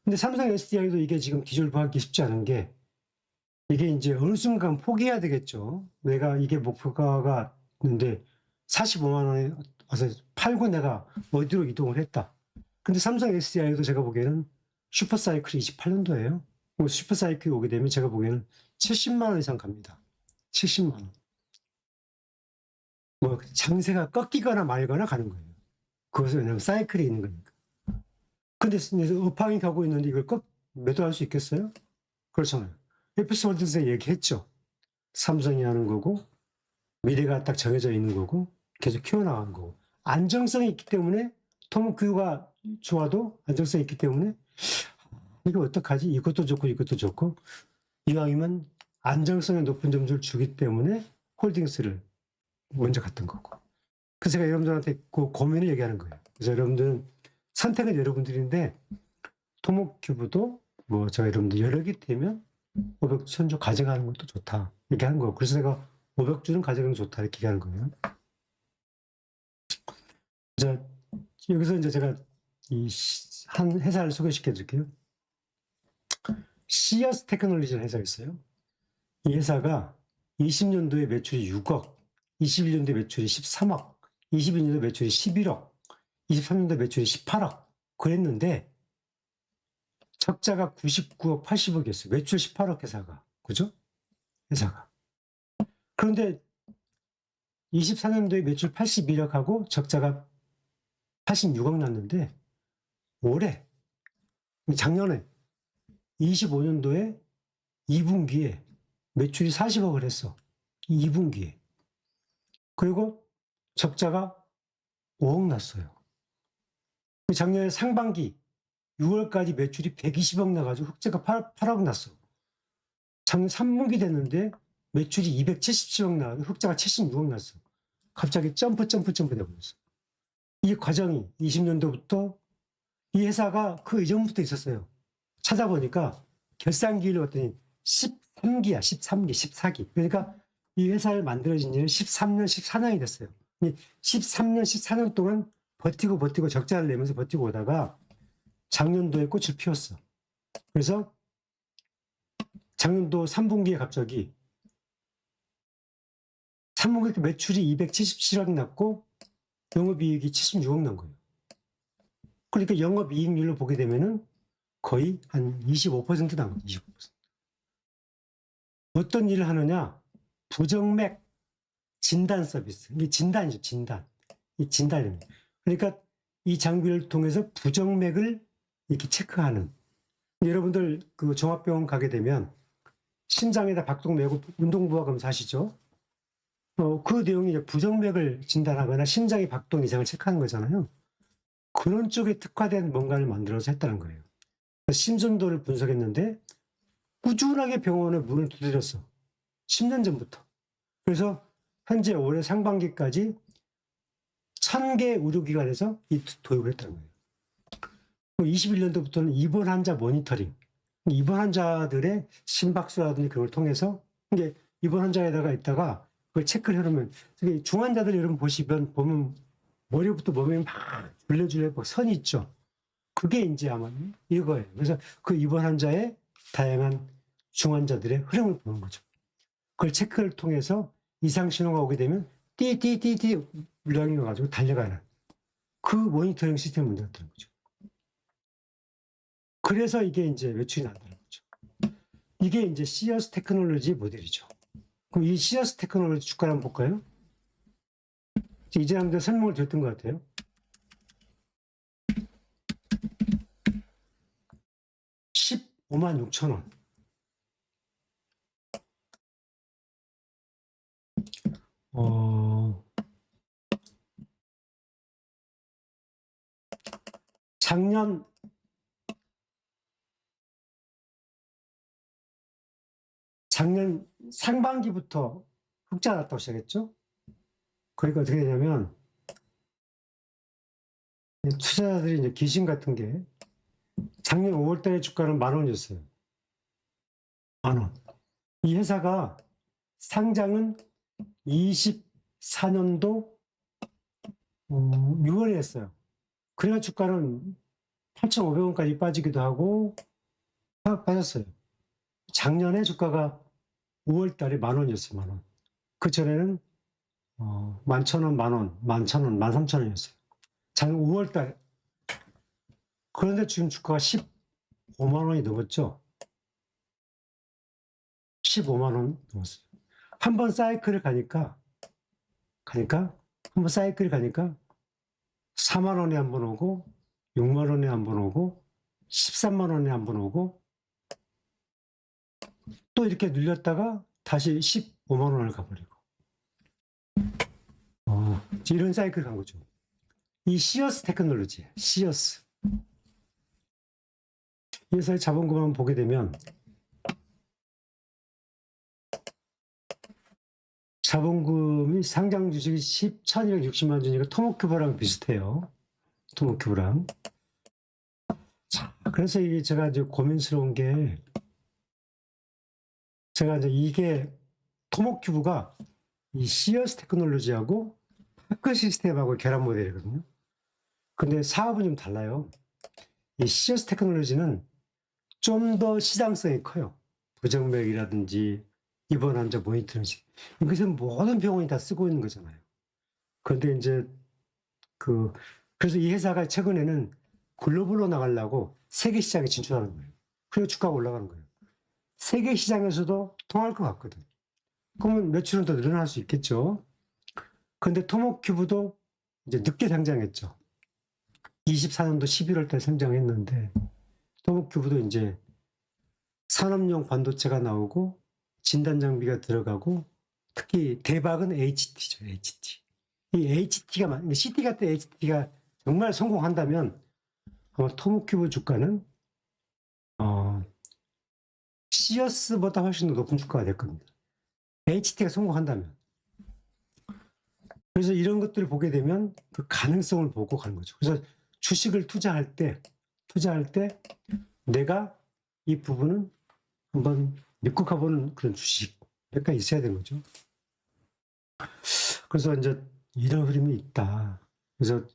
근데 삼성 SDI도 이게 지금 디졸브하기 쉽지 않은 게 이게 이제 어느 순간 포기해야 되겠죠. 내가 이게 목표가가 있는데 45만 원에 와서 팔고 내가 어디로 이동을 했다. 근데 삼성 SDI도 제가 보기에는 슈퍼사이클이 28년도예요. 슈퍼사이클이 오게 되면 제가 보기에는 70만 원 이상 갑니다. 70만 원. 뭐 장세가 꺾이거나 말거나 가는 거예요. 그것은 왜냐면 사이클이 있는 거니까. 근데 업황이 가고 있는데 이걸 매도할 수 있겠어요? 그렇잖아요. 에피소드에서 얘기했죠. 삼성이 하는 거고 미래가 딱 정해져 있는 거고 계속 키워나가는 거고 안정성이 있기 때문에 토모큐브가 좋아도 안정성이 있기 때문에 이거 어떡하지? 이것도 좋고 이것도 좋고 이왕이면 안정성이 높은 점수를 주기 때문에 홀딩스를 먼저 갔던 거고. 그래서 제가 여러분들한테 그 고민을 얘기하는 거예요. 그래서 여러분들은 선택은 여러분들인데 토목큐브도 뭐 제가 여러분들 여러 개 되면 500주 가져가는 것도 좋다 이렇게 하는 거고. 그래서 제가 500주는 가져가는 게 좋다 이렇게 얘기하는 거예요. 이제 여기서 이제 제가 한 회사를 소개시켜 드릴게요. 시어스 테크놀로지라는 회사가 있어요. 이 회사가 20년도에 매출이 6억, 21년도에 매출이 13억, 22년도 매출이 11억, 23년도 매출이 18억 그랬는데 적자가 99억, 80억이었어요. 매출 18억 회사가. 그죠? 회사가. 그런데 24년도에 매출 81억하고 적자가 86억 났는데 올해, 작년에 25년도에 2분기에 매출이 40억을 했어. 2분기에. 그리고 적자가 5억 났어요. 작년에 상반기 6월까지 매출이 120억 나가지고 흑자가 8억 났어. 작년 3분기 됐는데 매출이 277억 나가지고 흑자가 76억 났어. 갑자기 점프 돼버렸어. 이 과정이 20년도부터 이 회사가 그 이전부터 있었어요. 찾아보니까 결산기일을 봤더니 13기야, 13기, 14기. 그러니까 이 회사를 만들어진 지는 13년, 14년이 됐어요. 13년, 14년 동안 버티고 적자를 내면서 버티고 오다가 작년도에 꽃을 피웠어. 그래서 작년도 3분기에 갑자기 3분기 매출이 277억 났고 영업이익이 76억 난 거예요. 그러니까 영업이익률로 보게 되면은 거의 한 25%난 거예요. 25%. 어떤 일을 하느냐? 부정맥 진단 서비스. 이게 진단이죠, 진단. 이 진단입니다. 그러니까 이 장비를 통해서 부정맥을 이렇게 체크하는. 여러분들 그 종합병원 가게 되면 심장에다 박동 메고 운동부하 검사하시죠? 그 내용이 이제 부정맥을 진단하거나 심장의 박동 이상을 체크하는 거잖아요. 그런 쪽에 특화된 뭔가를 만들어서 했다는 거예요. 심전도를 분석했는데 꾸준하게 병원에 문을 두드렸어. 10년 전부터. 그래서 현재 올해 상반기까지 1000개 의료기관에서 도입을 했다는 거예요. 21년도부터는 입원 환자 모니터링, 입원 환자들의 심박수라든지 그걸 통해서 이게 입원 환자에다가 있다가 그걸 체크를 해놓으면 중환자들 여러분 보면 머리부터 몸에 막 줄레줄레 선이 있죠. 그게 이제 아마 이거예요. 그래서 그 입원 환자의 다양한 중환자들의 흐름을 보는 거죠. 그걸 체크를 통해서 이상 신호가 오게 되면 띠띠띠띠 물량이 가지고 달려가는 그 모니터링 시스템을 만들었다는 거죠. 그래서 이게 이제 매출이 난다는 거죠. 이게 이제 시어스 테크놀로지 모델이죠. 그럼 이 시어스 테크놀로지 주가를 한번 볼까요? 이제 한번 설명을 드렸던 것 같아요. $156,000. 작년 상반기부터 흑자 났다고 시작했죠. 그러니까 어떻게 되냐면 투자자들이 이제 귀신 같은 게 작년 5월달에 주가는 10,000원이었어요. 10,000원. 이 회사가 상장은 24년도 6월에 했어요. 그래야 주가는 8,500원까지 빠지기도 하고 빠졌어요. 작년에 주가가 5월달에 10,000원이었어요. 10,000원. 그 전에는 11,000원, 10,000원, 11,000원, 13,000원이었어요. 작년 5월달. 그런데 지금 주가가 15만 원이 넘었죠. 15만 원 넘었어요. 한번 사이클을 가니까 한번 사이클을 가니까 4만 원에 한 번 오고 6만 원에 한 번 오고 13만 원에 한 번 오고 또 이렇게 눌렸다가 다시 15만 원을 가버리고 이런 사이클 간 거죠. 이 시어스 테크놀로지, 시어스. 이 회사의 자본금을 보게 되면 자본금이 상장 주식이 1260만 주니까 토목큐브랑 비슷해요. 토목큐브랑. 자, 그래서 이게 제가 이제 고민스러운 게, 제가 이제 이게 토목큐브가 이 시어스 테크놀로지하고 파크 시스템하고 결합 모델이거든요. 근데 사업은 좀 달라요. 이 시어스 테크놀로지는 좀 더 시장성이 커요. 부정맥이라든지 입원 환자 모니터링. 이것은 모든 병원이 다 쓰고 있는 거잖아요. 그런데 이제 그래서 이 회사가 최근에는 글로벌로 나가려고 세계 시장에 진출하는 거예요. 그리고 주가가 올라가는 거예요. 세계 시장에서도 통할 것 같거든. 그러면 매출은 더 늘어날 수 있겠죠. 그런데 토목큐브도 이제 늦게 상장했죠. 24년도 11월 달 상장했는데, 토목큐브도 이제 산업용 반도체가 나오고, 진단 장비가 들어가고, 특히 대박은 HT죠, HT. 이 HT가, CT 같은 HT가 정말 성공한다면, 토목큐브 주가는, 시어스보다 훨씬 더 높은 주가가 될 겁니다. HT가 성공한다면. 그래서 이런 것들을 보게 되면 그 가능성을 보고 가는 거죠. 그래서 주식을 투자할 때 내가 이 부분은 한번 믿고 가보는 그런 주식 몇 가지 있어야 되는 거죠. 그래서 이제 이런 흐름이 있다. 그래서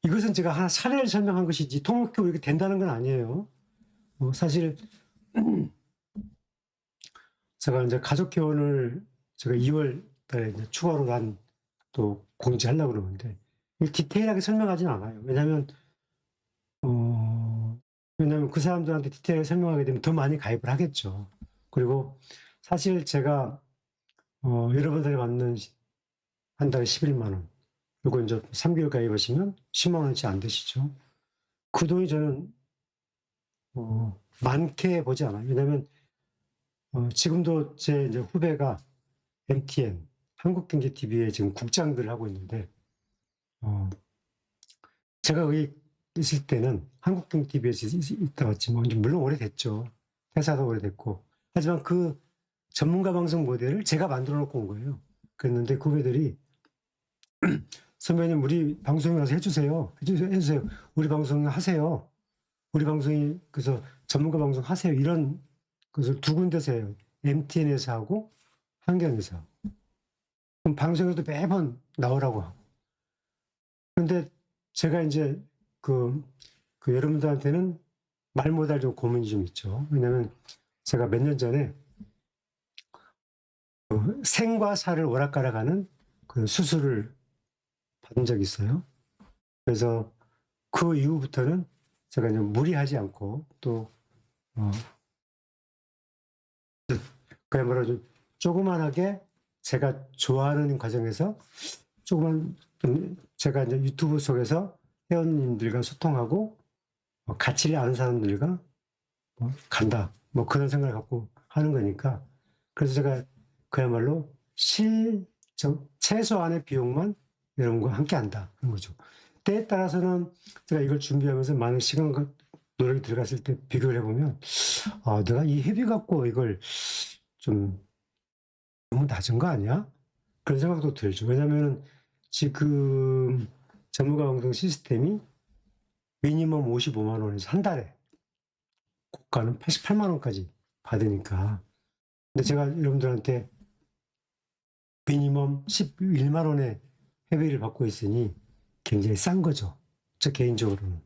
이것은 제가 하나 사례를 설명한 것이지 토목큐브 이렇게 된다는 건 아니에요. 사실 제가 이제 가족회원을 제가 2월 달에 이제 추가로 또 공지하려고 그러는데 디테일하게 설명하진 않아요. 왜냐하면 그 사람들한테 디테일하게 설명하게 되면 더 많이 가입을 하겠죠. 그리고 사실 제가 여러분들이 받는 한 달에 11만 원, 그리고 이제 3개월 가입하시면 10만 원치 안 되시죠. 그 돈이 저는 많게 보지 않아요. 왜냐하면 지금도 제 이제 후배가 MTN 한국경제TV에 지금 국장들을 하고 있는데 제가 여기 있을 때는 한국경제TV에서 있다 왔지만 물론 오래됐죠. 회사도 오래됐고 하지만 그 전문가 방송 모델을 제가 만들어 놓고 온 거예요. 그랬는데 그 후배들이 선배님 우리 방송에 와서 해주세요. 우리 방송 하세요. 우리 방송이 그래서 전문가 방송 하세요. 이런 것을 두 군데서 해요. MTN에서 하고 한경에서. 그럼 방송에도 매번 나오라고 하고. 그런데 제가 이제 그 여러분들한테는 말 못할 좀 고민이 좀 있죠. 왜냐면 제가 몇 년 전에 생과 사를 오락가락하는 그 수술을 받은 적이 있어요. 그래서 그 이후부터는 제가 이제 무리하지 않고 또 그야말로 좀 조그만하게 제가 좋아하는 과정에서 조그만 좀 제가 이제 유튜브 속에서 회원님들과 소통하고 가치를 아는 사람들과 간다. 뭐 그런 생각을 갖고 하는 거니까. 그래서 제가 그야말로 최소한의 비용만 여러분과 함께 한다. 그런 거죠. 때에 따라서는 제가 이걸 준비하면서 많은 시간과 노력이 들어갔을 때 비교를 해보면, 내가 이 회비 갖고 이걸 좀 너무 낮은 거 아니야? 그런 생각도 들죠. 왜냐하면 지금 전문가 방송 시스템이 미니멈 55만 원에서 한 달에 고가는 88만 원까지 받으니까. 근데 제가 여러분들한테 미니멈 11만 원의 회비를 받고 있으니 굉장히 싼 거죠. 저 개인적으로는.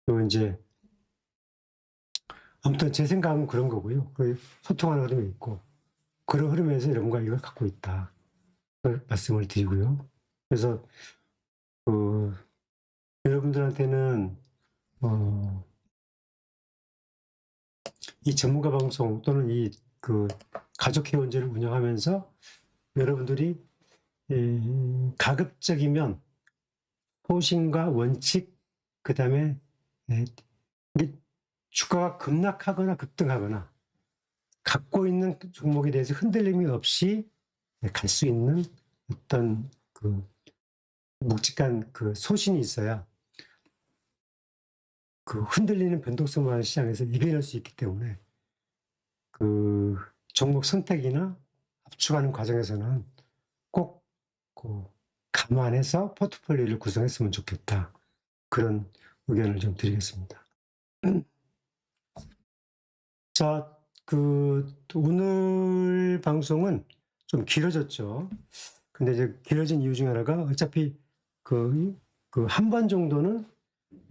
그리고 이제 아무튼 제 생각은 그런 거고요. 소통하는 흐름이 있고 그런 흐름에서 여러분과 이걸 갖고 있다. 그걸 말씀을 드리고요. 그래서 여러분들한테는 이 전문가 방송 또는 이 가족 회원제를 운영하면서 여러분들이 가급적이면 소신과 원칙, 그 다음에 주가가 급락하거나 급등하거나 갖고 있는 종목에 대해서 흔들림이 없이 갈 수 있는 어떤 묵직한 소신이 있어야 흔들리는 변동성 많은 시장에서 이겨낼 수 있기 때문에 종목 선택이나 압축하는 과정에서는 감안해서 포트폴리오를 구성했으면 좋겠다. 그런 의견을 좀 드리겠습니다. 자, 오늘 방송은 좀 길어졌죠. 근데 이제 길어진 이유 중에 하나가 어차피 한 번 정도는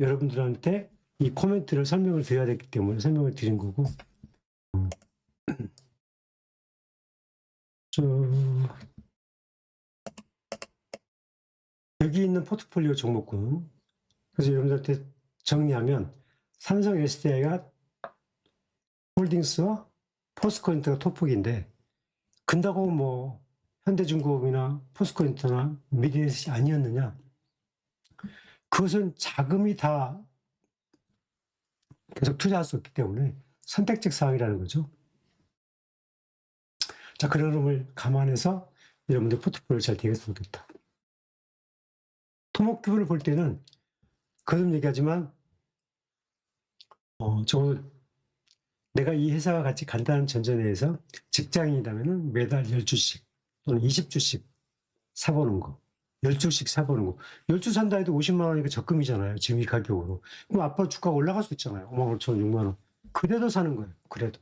여러분들한테 이 코멘트를 설명을 드려야 되기 때문에 설명을 드린 거고, 여기 있는 포트폴리오 종목군, 그래서 여러분들한테 정리하면 삼성 SDI가 홀딩스와 포스코인트가 토픽인데, 근다고 뭐 현대중공업이나 포스코인트나 미래에셋이 아니었느냐? 그것은 자금이 다 계속 투자할 수 없기 때문에 선택적 사항이라는 거죠. 자, 그런 흐름을 감안해서 여러분들 포트폴리오 잘 되겠으면 좋겠다. 토목큐브를 볼 때는 거듭 얘기하지만 내가 이 회사와 같이 간다는 전제내에서 직장인이라면 매달 10주씩 또는 20주씩 사보는 거. 10주씩 사보는 거. 10주 산다 해도 50만 원이니까 적금이잖아요. 지금 이 가격으로. 그럼 앞으로 주가가 올라갈 수 있잖아요. 5만 5천 원, 6만 원. 그래도 사는 거예요. 그래도.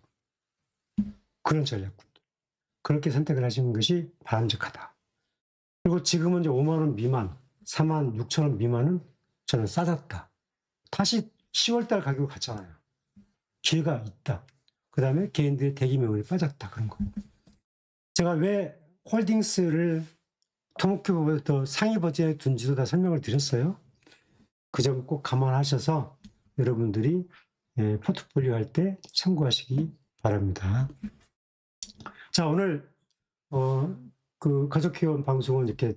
그런 전략군. 그렇게 선택을 하시는 것이 바람직하다. 그리고 지금은 이제 5만 원 미만, 4만 6천 원 미만은 저는 싸졌다. 다시 10월달 가격 같잖아요. 기회가 있다. 그 다음에 개인들의 대기 매물이 빠졌다. 그런 거. 제가 왜 홀딩스를 토목큐브보다 더 상위 버전에 둔지도 다 설명을 드렸어요. 그 점 꼭 감안하셔서 여러분들이 포트폴리오 할 때 참고하시기 바랍니다. 자, 오늘 가족회원 방송은 이렇게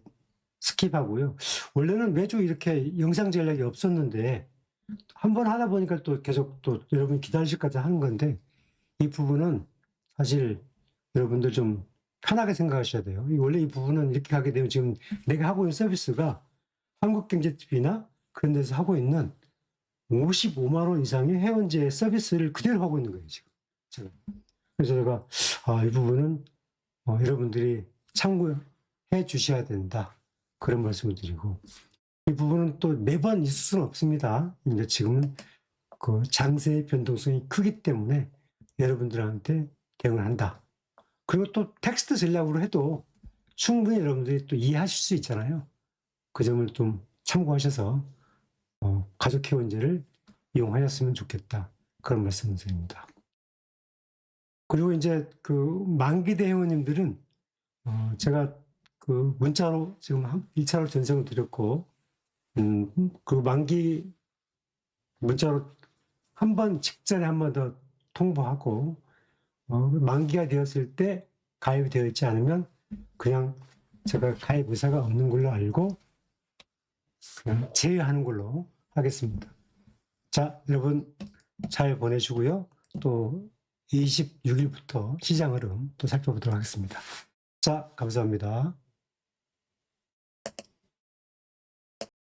스킵하고요. 원래는 매주 이렇게 영상 전략이 없었는데 한번 하다 보니까 또 계속 또 여러분 기다리실 까지 하는 건데, 이 부분은 사실 여러분들 좀 편하게 생각하셔야 돼요. 원래 이 부분은 이렇게 가게 되면 지금 내가 하고 있는 서비스가 한국경제TV나 그런 데서 하고 있는 55만 원 이상의 회원제 서비스를 그대로 하고 있는 거예요, 지금. 제가. 그래서 제가 이 부분은 여러분들이 참고해 주셔야 된다. 그런 말씀을 드리고, 이 부분은 또 매번 있을 수는 없습니다. 근데 지금은 그 장세의 변동성이 크기 때문에 여러분들한테 대응을 한다. 그리고 또 텍스트 전략으로 해도 충분히 여러분들이 또 이해하실 수 있잖아요. 그 점을 좀 참고하셔서 가족회원제를 이용하셨으면 좋겠다. 그런 말씀을 드립니다. 그리고 이제 만기대 회원님들은 제가 문자로 지금 1차로 전송을 드렸고, 그리고 만기 문자로 직전에 한 번 더 통보하고, 만기가 되었을 때 가입이 되어 있지 않으면 그냥 제가 가입 의사가 없는 걸로 알고 그냥 제외하는 걸로 하겠습니다. 자, 여러분 잘 보내시고요. 또 26일부터 시장 흐름 또 살펴보도록 하겠습니다. 자, 감사합니다.